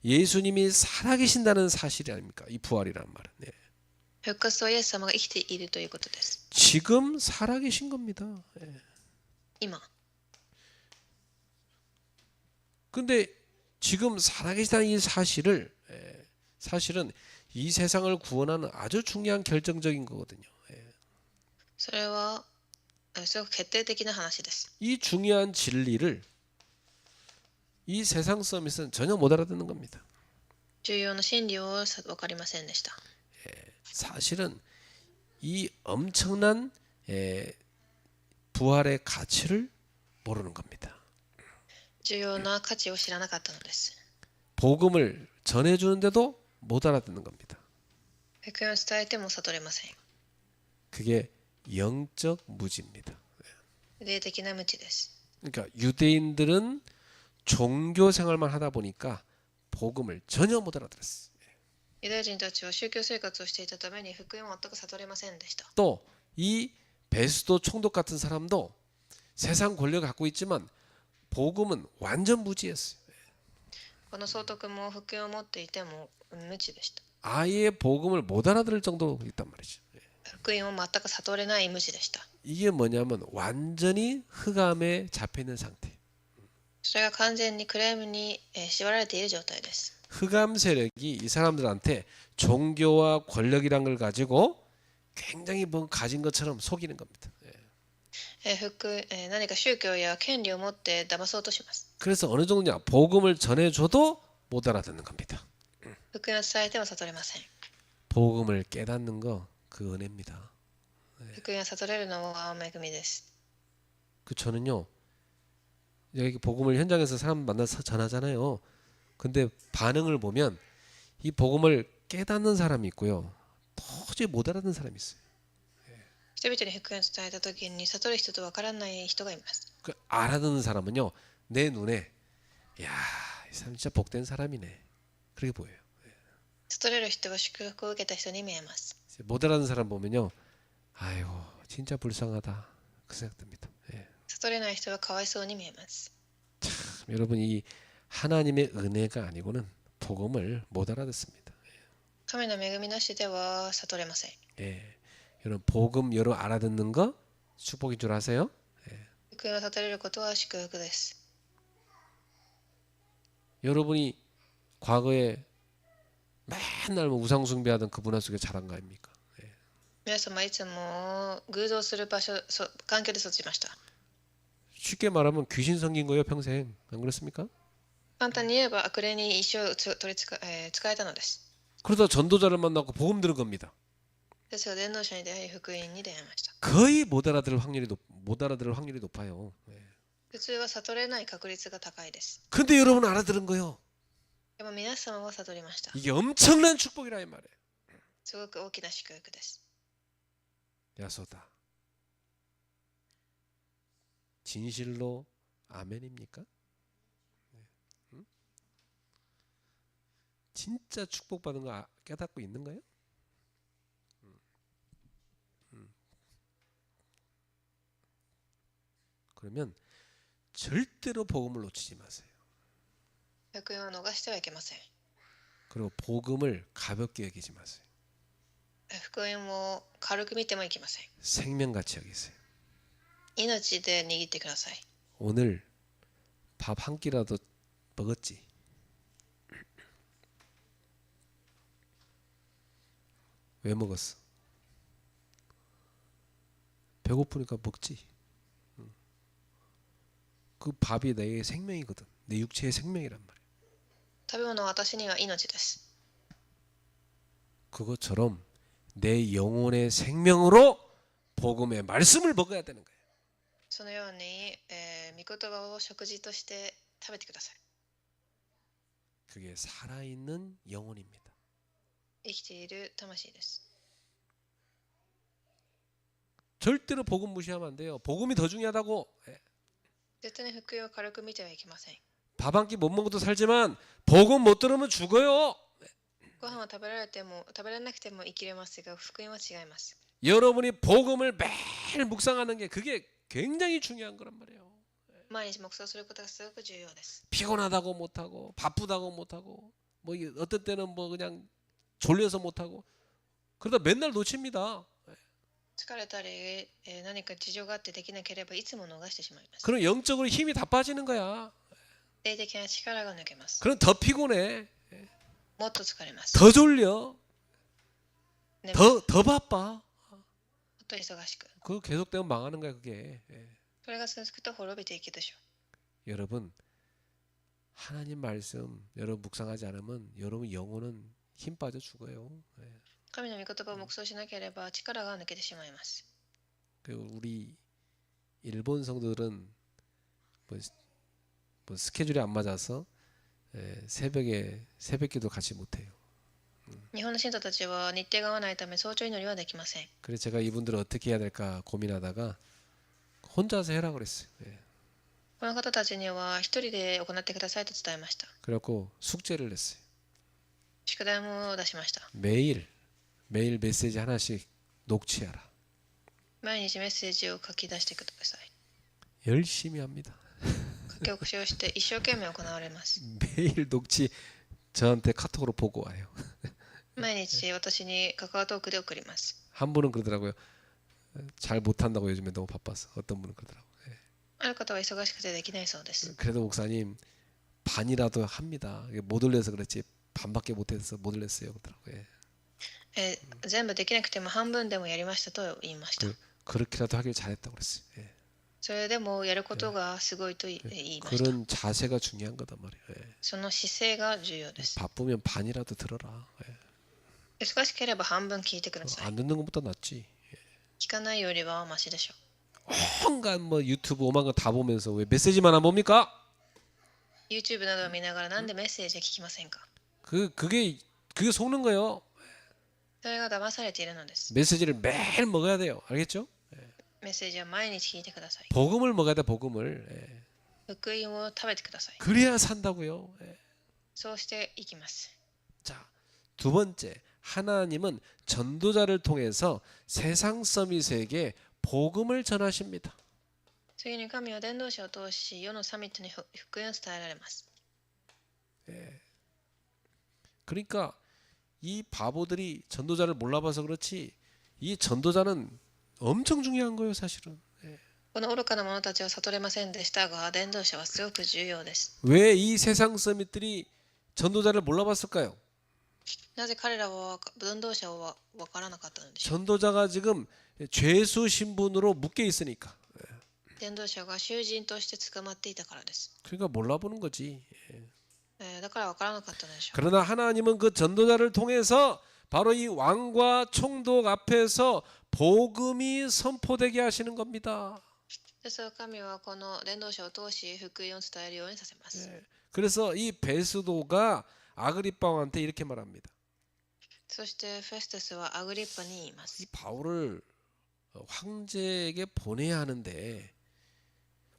S1: 예수님이 살아계신다는 사실이 아닙니까? 이 부활이라는 말은. 네.
S2: 復活はイエス様が生きているということです。
S1: 지금 살아계신 겁니다. 예.
S2: 今。
S1: 근데 지금 살아계시다는 이 사실을 사실은 이 세상을 구원하는 아주 중요한 결정적인 거거든요.
S2: それはすごく決定的な話です。
S1: 이 중요한 진리를 이 세상 서밋은 전혀 못 알아듣는 겁니다.
S2: 重要な真理を分かりませんでした。
S1: 사실은 이 엄청난 부활의 가치를 모르는 겁니다.
S2: 重要な価値を知らなかったのです。
S1: 복음을 전해주는데도 못 알아듣는 겁니다.
S2: 福音を伝えても悟れません。
S1: 그게 영적 무지입니다.
S2: 霊的な無知です。
S1: 그러니까 유대인들은 종교 생활만 하다 보니까 복음을 전혀 못 알아들었어요.
S2: ユダヤ人たちは宗教生活をしていたために福音を全く悟れませんでした。
S1: 또 이 베스도 총독 같은 사람도 세상 권력을 갖고 있지만 복음은 완전 무지했어요.
S2: この総督も福音を持っていても無知でした。
S1: 아예 복음을 못 알아들을 정도로 있단 말이죠.
S2: 福音を全く悟れない無知でした。
S1: 이게 뭐냐면 완전히 흑암에 잡혀 있는 상태.
S2: それが完全にクレームに縛られている状態です。
S1: 흑암 세력이 이 사람들한테 종교와 권력이란 걸 가지고 굉장히 뭐 가진 것처럼 속이는 겁니다.
S2: 何か宗教や権利を持って騙そうとします。
S1: 그래서 어느 정도냐 복음을 전해줘도 못 알아듣는 겁니다.
S2: 福音を伝えても悟れません。
S1: 복음을 깨닫는 거 그 은혜입니다.
S2: 福音を悟れるのは恵みです。
S1: 그 저는요 여기 복음을 현장에서 사람 만나서 전하잖아요. 근데 반응을 보면 이 복음을 깨닫는 사람이 있고요. 도저히 못 알아듣는 사람이 있어요.
S2: 人々に福音を伝えた時に悟る人と分からない人がいます。
S1: 그 알아듣는 사람은요 내 눈에 야, 이 사람 진짜 복된 사람이네. 그렇게 보여요.
S2: 悟れる人は祝福を受けた人に見えます。
S1: 못 알아듣는 사람 보면요 아이고 진짜 불쌍하다 그 생각됩니다. 예.
S2: 悟れない人はかわいそうに見えます。
S1: 여러분 이 하나님의 은혜가 아니고는 복음을 못 알아듣습니다.
S2: 神の恵みなしでは悟れません。
S1: 예. 여러분 복음 여러분 알아듣는 거 축복인 줄 아세요?
S2: 福音を悟れることは祝福です。
S1: 여러분이 과거에 맨날 뭐 우상 숭배하던 그 문화 속에 자란 거 아닙니까?
S2: 皆様いつも偶像する場所、環境で育ちました。
S1: 쉽게 말하면 귀신 섬긴 거예요 평생. 안 그렇습니까?
S2: 簡単に言えば悪霊に一生取り使えたのです。
S1: 그러다 전도자를 만나고 복음 들은 겁니다.
S2: ですが伝道者に出会い福音に出会いました。
S1: 거의 못 알아들을 확률이 높아요.
S2: 普通は悟れない確率が高いです。
S1: 근데 여러분 알아들은 거요.
S2: でも皆様は悟りました。
S1: 이게 엄청난 축복이라 이 말이에요.
S2: すごく大きな祝福です。
S1: 야소다. 진실로 아멘입니까? 응? 진짜 축복받은 거 깨닫고 있는 거예요? 그러면 절대로 복음을 놓치지 마세요.
S2: 福音は逃してはいけません。
S1: 그리고 복음을 가볍게 여기지 마세요.
S2: 福音を軽く見てもいけません。
S1: 생명같이 여기세요.
S2: 命で握ってください。
S1: 오늘 밥 한 끼라도 먹었지? 왜 먹었어? 배고프니까 먹지. 그 밥이 내 생명이거든. 내 육체의 생명이란 말이야.
S2: 食べ物は私には命です。
S1: 그것처럼 내 영혼의 생명으로 복음의 말씀을 먹어야 되는 거예요.
S2: そのように、御言葉を食事として食べてください。
S1: 그게 살아있는 영혼입니다.
S2: 生きている魂です。
S1: 절대로 복음 무시하면 안 돼요. 복음이 더 중요하다고.
S2: 絶対に福音を軽く見てはいけません。
S1: 밥 한 끼 못 먹어도 살지만 복음 못 들으면 죽어요.
S2: ご飯は食べられなくても生きれますが、福音は違います。
S1: 여러분이 복음을 매일 묵상하는 게 그게 굉장히 중요한 거란 말이에요.
S2: 毎日黙想することがすごく重要です。
S1: 피곤하다고 못하고 바쁘다고 못하고 뭐 어떤 때는 뭐 그냥 졸려서 못하고 그러다 맨날 놓칩니다.
S2: 疲れたり、何か事情があってできなければいつも逃してしまいます。
S1: 그럼 영적으로 힘이 다 빠지는 거야.
S2: 霊的な力が抜けます。
S1: 그럼 더 피곤해.
S2: もっと疲れます。
S1: 더 졸려.
S2: 眠るも
S1: 더 바빠.
S2: っと忙しく。
S1: 그거 계속되면 망하는 거야 그게.
S2: それが続くと滅びていくでしょ
S1: 여러분 하나님 말씀 여러분 묵상하지 않으면 여러분 영혼은 힘 빠져 죽어요.
S2: う。神の御言葉を黙想しなければ力が抜けてしまいます。
S1: 그리고 우리 일본 성도들은 뭐 스케줄이 안 맞아서 새벽기도 같이 못해요.
S2: 日本の信徒たちは日程が合わないため早朝祈りはできません。
S1: 그래서 제가 이분들을 어떻게 해야 될까 고민하다가 혼자서 해라 그랬어요.
S2: この方たちには一人で行ってくださいと伝えました。
S1: 그래갖고 숙제를 냈어요.
S2: 宿題も出しました。
S1: 매일 메시지 하나씩 녹취하라.
S2: 毎日メッセージを書き出してください。
S1: 열심히 합니다.
S2: 書き起こしをして一生懸命行われます。
S1: 매일 녹취 저한테 카톡으로 보고 와요.
S2: 毎日私にカカオトークで送ります。
S1: 한 분은 그러더라고요. 잘 못한다고 요즘에 너무 바빠서. 어떤 분은 그러더라고요.
S2: ある方は忙しくてできないそうです。
S1: 그래도 목사님 반이라도 합니다. 못 올려서 그렇지 반밖에 못해서 못 올렸어요. 그러더라고요.
S2: 全部できなくても半分でもやりましたと言いました。
S1: 그렇게라도 하길 잘했다고 그랬어요.
S2: それでもやることがすごいと言いました。
S1: 그런 자세가 중요한 거단 말이에요.
S2: その姿勢が重要です。
S1: 바쁘면 반이라도 들어라.
S2: 忙しければ半分聞いてください。
S1: 안 듣는 것보다 낫지.
S2: 聞かないよりはマシでしょ
S1: 온갖 뭐 유튜브 오만 거 다 보면서 왜 메시지만 안 봅니까?
S2: う。YouTube などを見ながらなんでメッセージは聞きませんか？
S1: 그게 속는 거예요.
S2: それが騙されているのです。
S1: 메시지를 매일 먹어야 돼요. 알겠죠?
S2: メッセージは毎日聞いてください。
S1: 복음을 먹어야 돼. 복음을.
S2: 福音を食べてください。
S1: 그래야 산다고요.
S2: そうしていきます。
S1: 자, 두 번째 하나님은 전도자를 통해서 세상 서밋에게 복음을 전하십니다.
S2: 次に神は伝道者を通し世のサミットに福音を伝えられます。
S1: 그러니까 이 바보들이 전도자를 몰라봐서 그렇지 이 전도자는 엄청 중요한 거예요, 사실은.
S2: この愚かな者たちは悟れませんでしたが、伝道者はすごく重要です。
S1: 왜 이 세상 서밋들이 전도자를 몰라봤을까요?
S2: なぜ彼らは伝道者を分からなかったのでしょう。
S1: 전도자가 지금 죄수 신분으로 묶여 있으니까.
S2: 伝道者が囚人として捕まっていたからです。
S1: 그러니까 몰라보는 거지.
S2: だから分からなかったのでしょう。
S1: 그러나 하나님은 그 전도자를 통해서 바로 이 왕과 총독 앞에서 복음이 선포되게 하시는 겁니다.
S2: ですが神はこの伝道者を通し福音を伝えるようにさせます。
S1: 그래서 이 베스도가 아그리파 왕한테 이렇게 말합니다.
S2: そしてフェステスはアグリッパに言います。
S1: 이 바울을 황제에게 보내야 하는데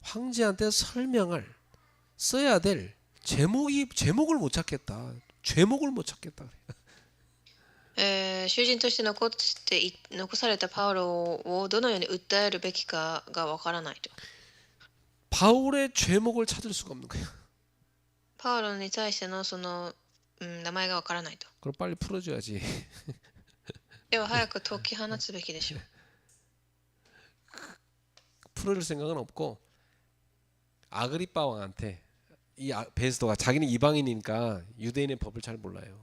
S1: 황제한테 설명을 써야 될 제목을 못 찾겠다. 죄목을 못 찾겠다.
S2: 囚人として残されたパウロをどのように訴えるべきかがわからないと。
S1: 바울의 죄목을 찾을 수가 없는 거예요.
S2: パウロに対してのその、名前がわからないと。
S1: 그럼 빨리 풀어줘야지.
S2: では早く解き放つべきでしょう。
S1: 풀어줄 생각은 없고 아그리빠 왕한테 이 베스도가 자기는 이방인이니까 유대인의 법을 잘 몰라요.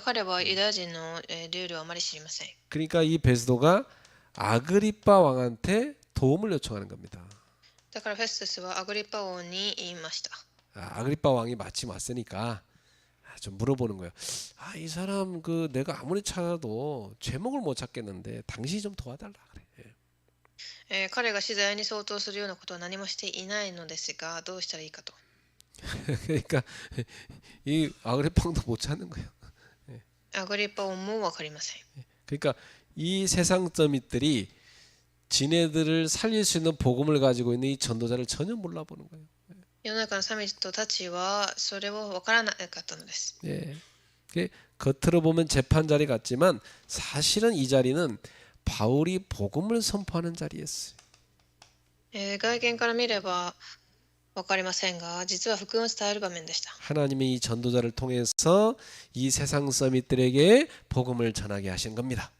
S2: 彼はユダヤ人のルールをあまり知りません。
S1: 그러니까 이 베스도가 아그리빠 왕한테 도움을 요청하는 겁니다.
S2: だからフェストゥスはアグリッパ王に言いました。
S1: 아그리빠 왕이 마침 왔으니까 좀 물어보는 거예요. 이 사람 그 내가 아무리 찾아도 제목을 못 찾겠는데 당신이 좀 도와달라 그래.
S2: 彼が取材に相当するようなことは何もしていないのですが、どうしたらいいかと。
S1: 그러니까 이 아그리빠 왕도 못 찾는 거예요.
S2: アグリッパ王もわかりません。
S1: 그러니까 이 세상 서밋들이 지네들을 살릴 수 있는 복음을 가지고 있는 이 전도자를 전혀 몰라보는 거예요.
S2: 世の中のサミットたちはそれをわからなかったのです。
S1: 예. 겉으로 보면 재판 자리 같지만 사실은 이 자리는 바울이 복음을 선포하는 자리였어요.
S2: 外見から見ればわかりませんが、実は福音を伝える場面でした。
S1: 하나님이 이 전도자를 통해서 이 세상 서밋들에게 복음을 전하게 하신 겁니다.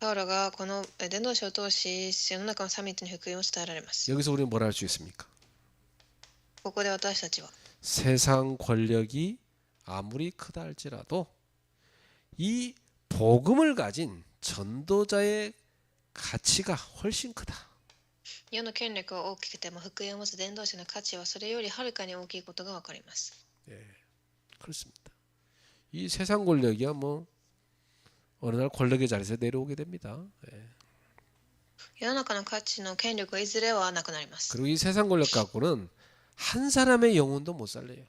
S2: パウロがこの伝道者を通し世の中のサミットに福音を伝えられます。
S1: 여기서 우리는 뭘 할 수 있습니까?
S2: ここで私たちは
S1: 세상 권력이 아무리 크다 할지라도 이 복음을 가진 전도자의 가치가 훨씬 크다.
S2: 世の権力は大きくても福音を持つ伝道者の価値はそれよりはるかに大きいことがわかります。
S1: 예, 그렇습니다. 이 세상 권력이야 뭐 어느 날 권력의 자리에서 내려오게 됩니다. 예.
S2: 世の中の価値の権力はいずれはなくなります。
S1: 그리고 이 세상 권력 갖고는 한 사람의 영혼도 못 살려요.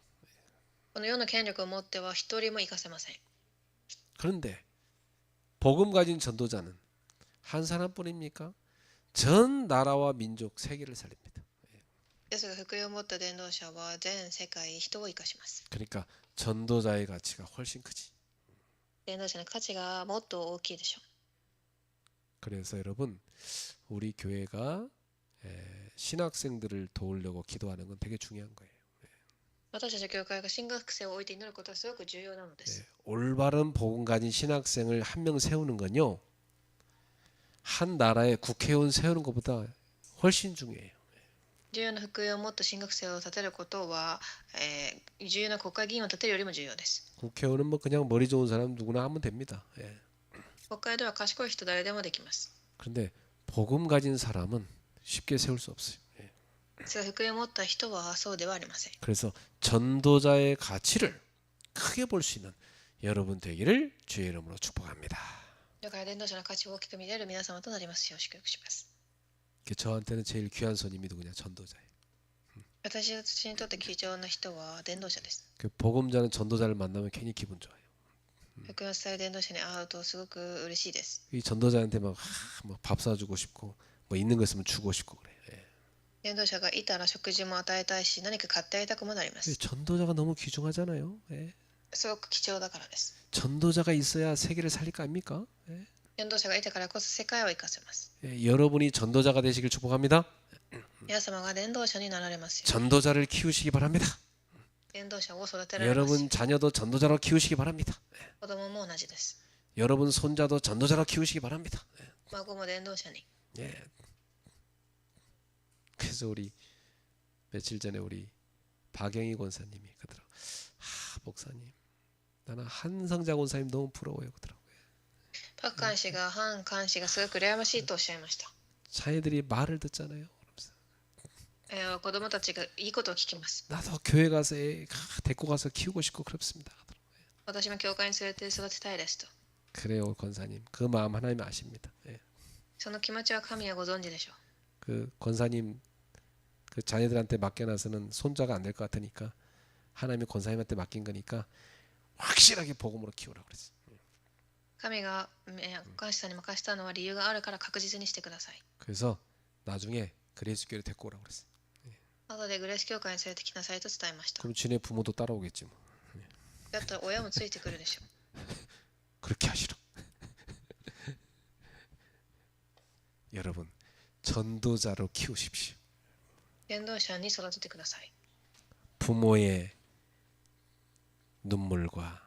S2: この世の権力を持っては一人も生かせません。
S1: 그런데 복음 가진 전도자는 한 사람뿐입니까? 전 나라와 민족 세계를 살립니다.
S2: ですが福音を持った伝道者は全世界人を生かします。
S1: 그러니까 전도자의 가치가 훨씬 크지.
S2: 伝道者の価値がもっと大きいでしょう。
S1: 그래서 여러분 우리 교회가 신학생들을 도우려고 기도하는 건 되게 중요한 거예요.
S2: 私たち教会が新学生を置いて祈ることはすごく重要なのです。
S1: 올바른 복음 가진 신학생을 한 명 세우는 건요. 한 나라의 국회의원 세우는 것보다 훨씬 중요해요.
S2: 重要な福音を持った新学生を立てることは、重要な国会議員を立てるよりも重要です。
S1: 국회의원은 뭐 그냥 머리 좋은 사람 누구나 하면 됩니다.
S2: 国会では賢い人誰でもできます。
S1: 그런데 복음 가진 사람은 쉽게 세울 수 없어요.
S2: ですが福音を持った人はそうではありません。
S1: 그래서 전도자의 가치를 크게 볼 수 있는 여러분 되기를 주의 이름으로 축복합니다.
S2: だから伝道者の価値を大きく見れる皆様となりますよう祝福します。
S1: 저한테는 제일 귀한 손님이 누구냐? 전도자예요.
S2: 私たちにとって貴重な人は伝道者です。
S1: 그 복음자는 전도자를 만나면 괜히 기분 좋아요.
S2: 福音を伝える伝道者に会うとすごく嬉しいです。
S1: 이 전도자한테 밥 사주고 싶고 뭐 있는 거 있으면 주고 싶고 그래.
S2: 伝道者がいたら食事も与えたいし何か買ってあげたくもなります。
S1: 전도자가 너무 귀중하잖아요.
S2: すごく貴重だからです。
S1: 전도자가 있어야 세계를 살릴 거 아닙니까?
S2: 伝道者がいたからこそ世界を生かせます。
S1: 여러분이 전도자가 되시길 축복합니다.
S2: 皆様が伝道者になられますよ。
S1: 전도자를 키우시기 바랍니다.
S2: 伝道者を育てられますよ。
S1: 여러분 자녀도 전도자로 키우시기 바랍니다.
S2: 子供も同じです。
S1: 여러분 손자도 전도자로 키우시기 바랍니다.
S2: 孫も伝道者に。
S1: 예. 그래서 우리 며칠 전에 우리 박영희 권사님이 그러더라고. 목사님, 나는 한성자 권사님 너무 부러워요. 그러더라고요.
S2: パクカン氏がハンカン氏がすごく羨ましいとおっしゃいました。
S1: 자녀들이 말을 듣잖아요. 그러면서
S2: 子供たちがいいことを聞きます。
S1: 나도 교회 가서 데리고 가서 키우고 싶고 그렇습니다.
S2: 私も教会に連れて育てたいですと。
S1: 그래요, 권사님. 그 마음 하나님 아십니다.
S2: その気持ちは神はご存知でしょう。
S1: 그 권사님 그 자녀들한테 맡겨놔서는 손자가 안 될 것 같으니까 하나님이 권사님한테 맡긴 거니까 확실하게 복음으로 키우라고 그랬어요.
S2: 神がカン氏さんに任せたのは理由があるから確実にしてください。
S1: 그래서 나중에 그레이스 교회를 데리고 오라고 그랬어요.
S2: 後でグレース教会に連れてきなさいと伝えました。
S1: 그럼 지네 부모도 따라오겠지 뭐.
S2: だったら親もついてくるでしょう。
S1: 그렇게 하시라. 여러분 전도자로 키우십시오.
S2: 伝道者に育ててください。
S1: 부모의 눈물과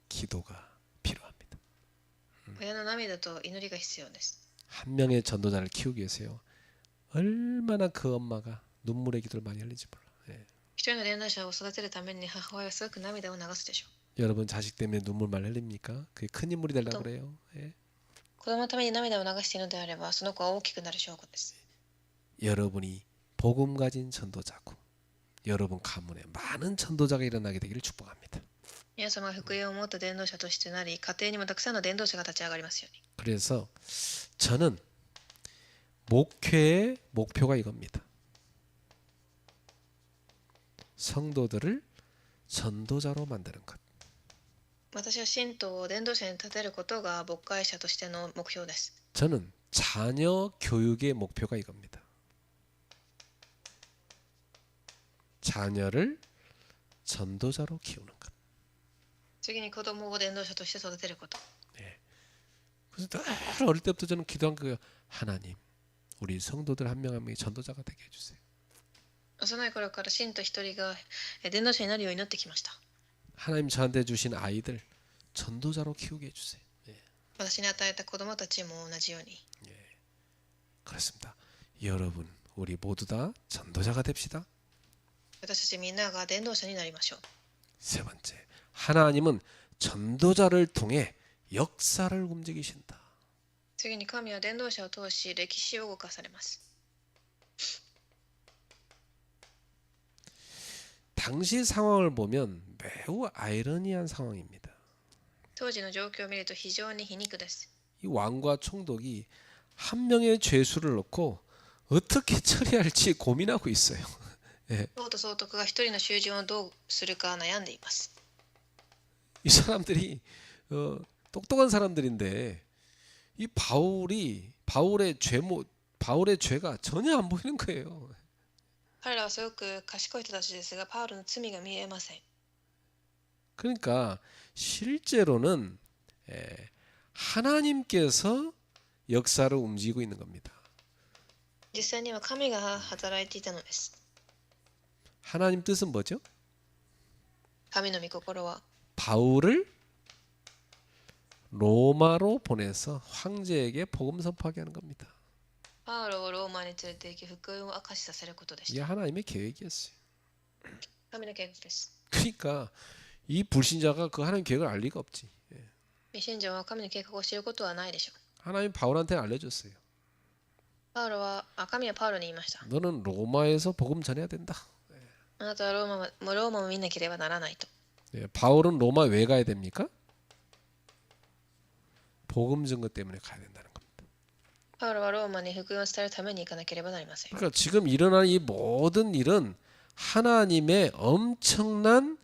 S1: 기도가 필요합니다.
S2: 親の涙と祈りが必要です。
S1: 한 명의 전도자를 키우기 위해서요. 얼마나 그 엄마가 눈물의 기도를 많이 흘리지 몰라. 예.
S2: 一人の伝道者を育てるために母親はすごく涙を流すでしょう。
S1: 여러분 자식 때문에 눈물 많이 흘립니까? 그게 큰 인물이 되려고 그래요. 예.
S2: 子供のために涙を流しているのであれば、その子は大きくなる証拠です。
S1: 여러분이 복음 가진 전도자고 여러분 가문에 많은 전도자가 일어나게 되기를 축복합니다.
S2: 皆様が福音を持った伝道者としてなり、家庭にもたくさんの伝道者が立ち上がりますように。
S1: 그래서 저는 목회의 목표가 이겁니다. 성도들을 전도자로 만드는 것.
S2: 私は信徒を伝道者に立てることが牧会者としての目標です。
S1: 저는 자녀 교육의 목표가 이겁니다. 자녀를 전도자로 키우는 것.
S2: 次に子供を伝道者として育てること。
S1: 그래서 늘 어릴 때부터 저는 기도한 거예요. 하나님, 우리 성도들 한 명 한 명이 전도자가 되게 해주세요.
S2: 幼い頃から信徒一人が伝道者になるように祈ってきました。
S1: 하나님 저한테 주신 아이들 전도자로 키우게 해주세요.
S2: 私に与えた子供たちも同じように。
S1: 그렇습니다. 여러분, 우리 모두 다 전도자가 됩시다.
S2: 私たちみんなが伝道者になりましょう。
S1: 세 번째, 하나님은 전도자를 통해 역사를 움직이신다.
S2: 次に神は伝道者を通し歴史を動かされます。
S1: 당시 상황을 보면 매우 아이러니한 상황입니다.
S2: 当時の状況を見ると非常に皮肉です。
S1: 이 왕과 총독이 한 명의 죄수를 놓고 어떻게 처리할지 고민하고 있어요.
S2: 王と総督が一人の囚人をどうするか悩んでいます。
S1: 이 사람들이 똑똑한 사람들인데 이 바울의 죄가 전혀 안 보이는 거예요.
S2: 彼らはすごく賢い人たちですが、パウロの罪が見えません。
S1: 그러니까 실제로는 하나님께서 역사를 움직이고 있는 겁니다.
S2: 実際には神が働いていたのです。
S1: 하나님 뜻은 뭐죠?
S2: 神の御心は
S1: 바울을 로마로 보내서 황제에게 복음 선포하게 하는 겁니다.
S2: パウロをローマに連れて行き福音を明かしさせることでし
S1: 이게
S2: た。
S1: 하나님의 계획이었어요.
S2: 神の計画です。
S1: 그러니까 이 불신자가 그 하나님 계획을 알 리가 없지.
S2: 未信者は神の計画を知ることはないでしょう。
S1: 하나님 바울한테 알려줬어요.
S2: 神はパウロに言いました。
S1: 너는 로마에서 복음 전해야 된다.
S2: あなたはローマを見なければならないと。
S1: 바울은 로마 왜 가야 됩니까? 복음 증거 때문에 가야 된다는 겁니다.
S2: パウロはローマに福音を伝えるために行かなければなりません。
S1: 그러니까 지금 일어나는 이 모든 일은 하나님의 엄청난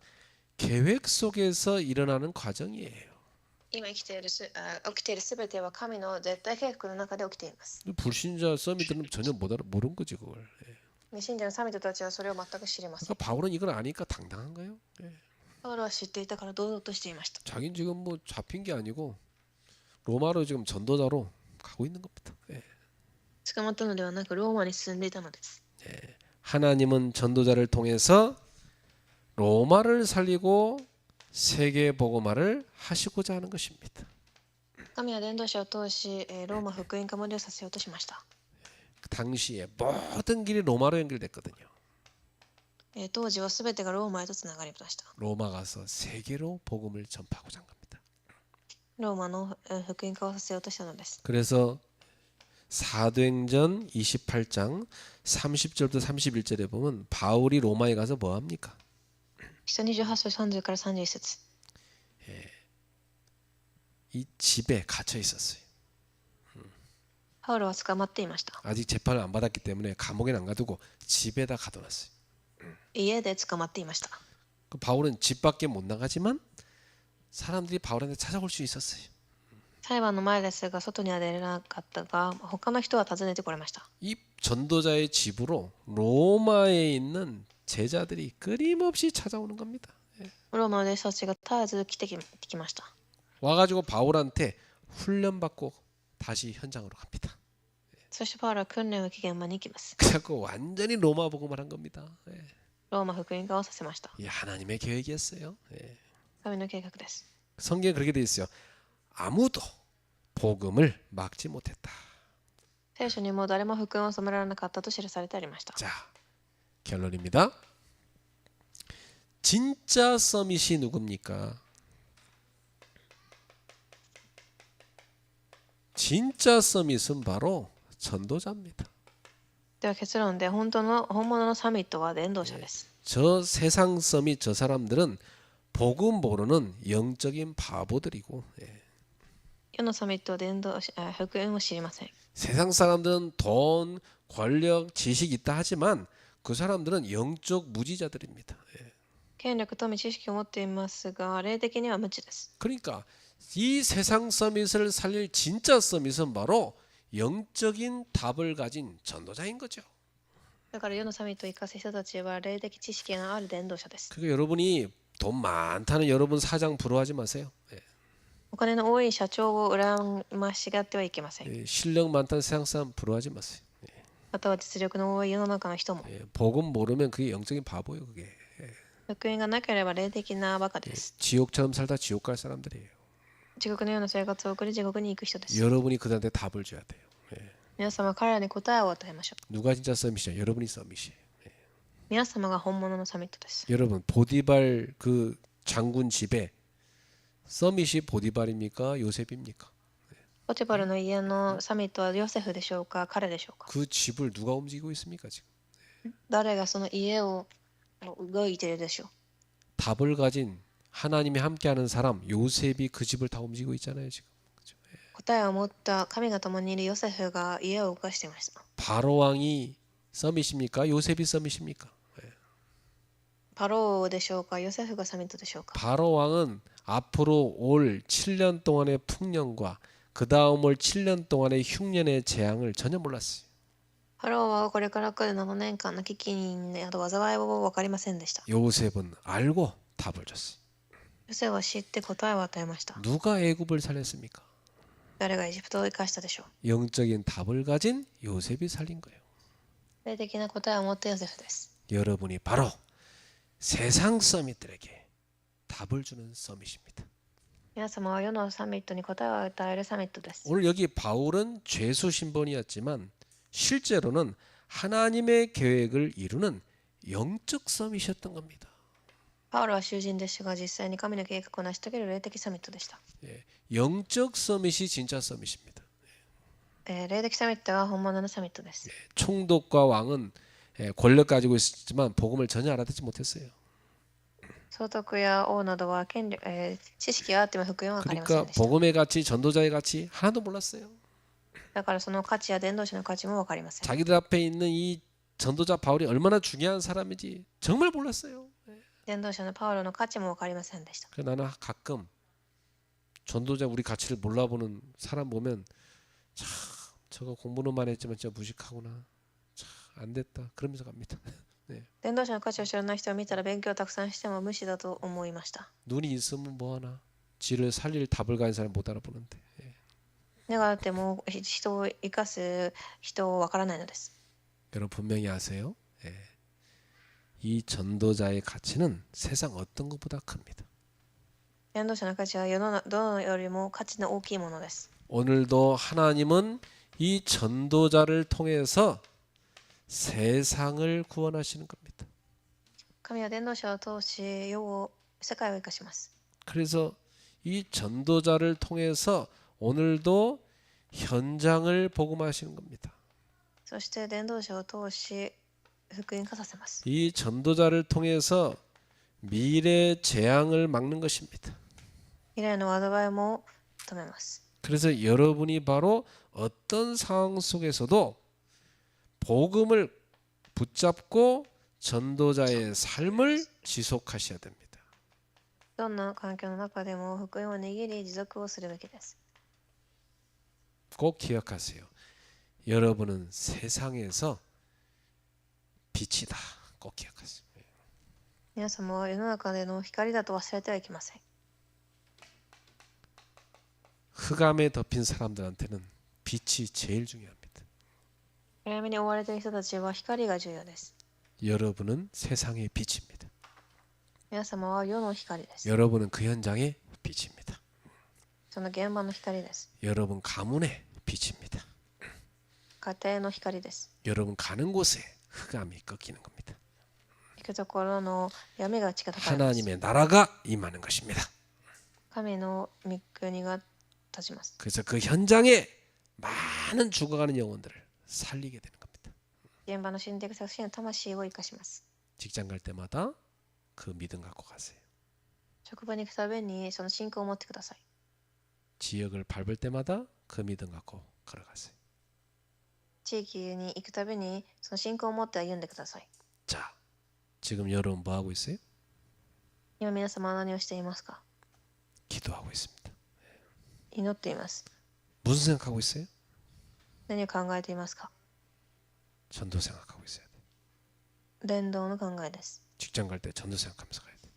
S1: 계획 속에서 일어나는 과정이에요.
S2: 今起きているすべては神の絶対計画の中で起きています。
S1: 불신자 서밋들은 전혀 모르는 거지 그걸.
S2: 未信者のサミットたちはそれを全く知りません。
S1: 그러니까 바울은 이걸 아니까 당당한 거예요.
S2: パウロは知っていたから堂々としていました。
S1: 자기는 지금 뭐 잡힌 게 아니고 로마로 지금 전도자로 가고 있는 겁니다.
S2: 捕まったのではなくローマに進んでいたのです。
S1: 하나님은 전도자를 통해서 로마를 살리고 세계 복음화를 하시고자 하는 것입니다.
S2: 神は伝道者を通しローマ福音化までをさせようとしました。
S1: 그 당시에 모든 길이 로마로 연결됐거든요.
S2: 当時はすべてがローマへとつながりました。
S1: 로마 가서 세계로 복음을 전파하고자 한 겁니다.
S2: ローマの福音化をさせようとしたのです。
S1: 그래서 사도행전 28장 30절부터 31절에 보면 바울이 로마에 가서 뭐 합니까?
S2: 下28章30から31節。
S1: 이 집에 갇혀 있었어요.
S2: パウロは捕まっていました。
S1: 아직 재판을 안 받았기 때문에 감옥에 안 가두고 집에다 가둬놨어요.
S2: 家で捕まっていました。
S1: 그 바울은 집 밖에 못 나가지만 사람들이 바울한테 찾아올 수 있었어요.
S2: 裁判の前ですが外には出れなかったが他の人は訪ねてこれました。
S1: 이 전도자의 집으로 로마에 있는 제자들이 끊임없이 찾아오는 겁니다.
S2: ローマの弟子たちが絶えず来てきました。
S1: 와가지고 바울한테 훈련받고 다시 현장으로 갑니다.
S2: そしてパウロは訓練を受け現場に行きます。
S1: 그래갖고 완전히 로마 복음을 한 겁니다. 예.
S2: ローマ福音化をさせました。
S1: 이 하나님의 계획이었어요. 예.
S2: 神の計画です。
S1: 성경에 그렇게 돼 있어요. 아무도 복음을 막지 못했다.
S2: 聖書にも誰も福音を染められなかったと記されてありました。
S1: 자, 결론입니다. 진짜 서밋이 누굽니까? 진짜 서밋은 바로 전도자입니다.
S2: では結論で本物のサミットは伝道者です。
S1: 저 세상 서밋 저 사람들은 복음 모르는 영적인 바보들이고, 예.
S2: 世のサミットは福音を知りません。
S1: 세상 사람들은 돈, 권력, 지식 있다 하지만 그 사람들은 영적 무지자들입니다. 예.
S2: 権力、富、知識を持っていますが、霊的には無知です。
S1: 그러니까 이 세상 서밋을 살릴 진짜 서밋은 바로 영적인 답을 가진 전도자인 거죠.
S2: だから世のサミットを生かす人たちは霊的知識のある伝道者です。
S1: 그러니까 여러분이 돈 많다는 여러분 사장 부러워하지 마세요. 예.
S2: お金の多い社長を羨ましがってはいけません。
S1: 예, 실력 많다는 세상 사람 부러워하지 마세요.
S2: または実力の多い世の中の人も。
S1: 예, 복음 모르면 그게 영적인 바보예요. 그게.
S2: 福音がなければ霊的なバカです。
S1: 지옥처럼 살다 지옥 갈 사람들이에요.
S2: 地獄のような生活を送り地獄に行く人です。
S1: 여러분이 그들한테 답을 줘야 돼요. 예.
S2: 皆様彼らに答えを与えましょう。
S1: 누가 진짜 서밋이야? 여러분이 서밋이에요.
S2: 皆様が本物のサミットです。
S1: 여러분 보디발 그 장군 집에 서밋이 보디발입니까? 요셉입니까?
S2: ポティパルの家のサミットはヨセフでしょうか、彼でしょうか。
S1: 그 집을 누가 움직이고 있습니까 지금?
S2: 誰がその家を動いているでしょう。
S1: 답을 가진 하나님이 함께하는 사람 요셉이 그 집을 다 움직이고 있잖아요 지금. 그죠?
S2: 答えを持った神が共にいるヨセフが家を動かしていました。
S1: 바로 왕이 서밋입니까? 요셉이 서밋입니까?
S2: パローでしょうか、ヨセフがサミットでしょうか。
S1: 바로 왕은 앞으로 올 7년 동안의 풍년과 그 다음 올 7년 동안의 흉년의 재앙을 전혀 몰랐어요.
S2: パローはこれから来る7年間の飢饉など災いを分かりませんでした。
S1: 요셉은 알고 답을 줬어요.
S2: ヨセフは知って答えを与えました。
S1: 누가 애굽을 살렸습니까?
S2: 誰がエジプトを生かしたでしょう。
S1: 영적인 답을 가진 요셉이 살린 거예요.
S2: 霊的な答えを持ったヨセフです。
S1: 여러분이 바로 세상 서밋들에게 답을 주는 서밋입니다.
S2: 皆様は世のサミットに答えを与えるサミットです。
S1: 오늘 여기 바울은 죄수 신분이었지만 실제로는 하나님의 계획을 이루는 영적 서밋이었던 겁니다.
S2: パウロは囚人でしたが、実際に神の計画を成し遂げる霊的サミットでした。
S1: 예, 영적 서밋이 진짜 서밋입니다.
S2: 霊的サミットは本物のサミットです。
S1: 총독과 왕은 권력 가지고 있었지만 복음을 전혀 알아듣지 못했어요.
S2: 総督や王などは知識があっても福音は分かりません
S1: 그러니까
S2: でした。
S1: 복음의 가치, 전도자의 가치 하나도 몰랐어요.
S2: だからその価値や伝道者の価値も分かりません。
S1: 자기들 앞에 있는 이 전도자 바울이 얼마나 중요한 사람인지 정말 몰랐어요.
S2: 伝道者のパウロの価値も分かりませんでした。
S1: 그래서 나는 가끔 전도자 우리 가치를 몰라보는 사람 보면 참 저거 공부는만 했지만 진짜 무식하구나. 참 안 됐다. 그러면서 갑니다.
S2: 伝道者の価値を知らない人を見たら勉強をたくさんしても無視だと思いました。
S1: 눈이 있으면 뭐하나. 지를 살릴 답을 가진 사람 못 알아보는데.
S2: 目があっても人を生かす人を分からないのです。
S1: 여러분 분명히 아세요? 이 전도자의 가치는 세상 어떤 것보다 큽니다.
S2: 伝道者の価値は世のどのよりも価値の大きいものです。
S1: 오늘도 하나님은 이 전도자를 통해서 세상을 구원하시는 겁니다.
S2: 神は伝道者を通し世界を生かします。
S1: 그래서 이 전도자를 통해서 오늘도 현장을 복음하시는 겁니다.
S2: そして伝道者を通し福音化させます。
S1: 이 전도자를 통해서 미래 재앙을 막는 것입니다.
S2: 未来の災いも止めます。
S1: 그래서 여러분이 바로 어떤 상황 속에서도 복음을 붙잡고 전도자의 삶을 지속하셔야 됩니다.
S2: どんな環境の中でも福音を握り持続をするべきです。
S1: 꼭 기억하세요. 여러분은 세상에서 빛이다. 꼭 기억하세요.
S2: 皆様は世の中での光だと忘れてはいけません。
S1: 흑암에 덮인 사람들한테는 빛이 제일 중요합니다.
S2: 暗闇に追われている人たちは光が重要です。
S1: 여러분은 세상의 빛입니다.
S2: 皆様は世の光です。
S1: 여러분은 그 현장의 빛입니다.
S2: その現場の光です。
S1: 여러분 가문의 빛입니다.
S2: 家庭の光です。
S1: 여러분 가는 곳에 흑암이 꺾이는 겁니다.
S2: 行くところの闇が近づかれます。
S1: 하나님의 나라가 임하는 것입니다.
S2: 神の御国が立ちます。
S1: 그래서 그 현장에 많은 죽어가는 영혼들을 살리게 되는 겁니다.
S2: 現場の死んでいく作品の魂を生かします。
S1: 직장 갈 때마다 그 믿음 갖고 가세요.
S2: 職場に行くたびにその信仰を持ってください。
S1: 지역을 밟을 때마다 그 믿음 갖고 걸어가세요.
S2: 地域に行くたびにその信仰を持って歩んでください。
S1: 자, 지금 여러분 뭐 하고 있어요?
S2: 今皆様は何をしていますか？
S1: 기도하고 있습니다.
S2: 祈っています。
S1: 무슨 생각하고 있어요?
S2: 何を考えていますか？
S1: 전도 생각하고 있어야 돼.
S2: 伝道の考えです。
S1: 직장 갈 때 전도 생각하면서 가야 돼.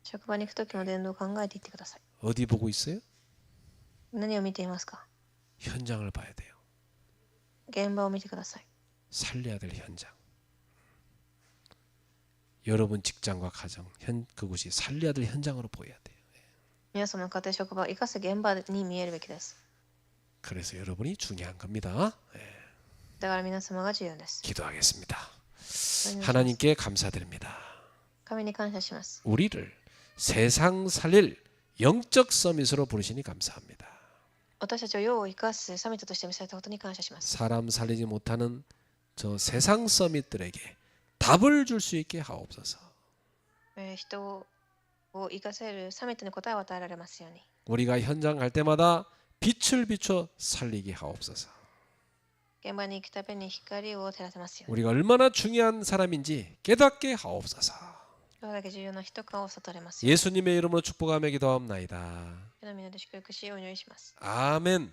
S2: 職場に行くときも伝道を考えていってください。
S1: 어디 보고 있어요?
S2: 何を見ていますか？
S1: 현장을 봐야 돼요.
S2: 現場を見てください。
S1: 살려야 될 현장. 여러분 직장과 가정, 그곳이 살려야 될 현장으로 보여야 돼요.
S2: 皆様の家庭職場を生かす現場に見えるべきです。
S1: 그래서 여러분이 중요한 겁니다.
S2: だから皆様が重要です。
S1: 기도하겠습니다.
S2: お祈りします。
S1: 하나님께 감사드립니다.
S2: 神に感謝します。
S1: 우리를 세상 살릴 영적 서밋으로 부르시니 감사합니다.
S2: 私たちを世を生かすサミットとして見せられたことに感謝します。
S1: 사람 살리지 못하는 저 세상 서밋들에게 답을 줄 수 있게 하옵소서.
S2: 人を生かせるサミットに答えを与えられますように。
S1: 우리가 현장 갈 때마다 빛을 비춰 살리게 하옵소서.
S2: 現場に行くたびに光を照らせますように。
S1: 우리가 얼마나 중요한 사람인지 깨닫게 하옵소서.
S2: どれだけ重要な人かを悟れますように。
S1: 예수님의 이름으로 축복하며 기도합나이다.
S2: 主の皆で祝福しお祈りします。
S1: 아멘.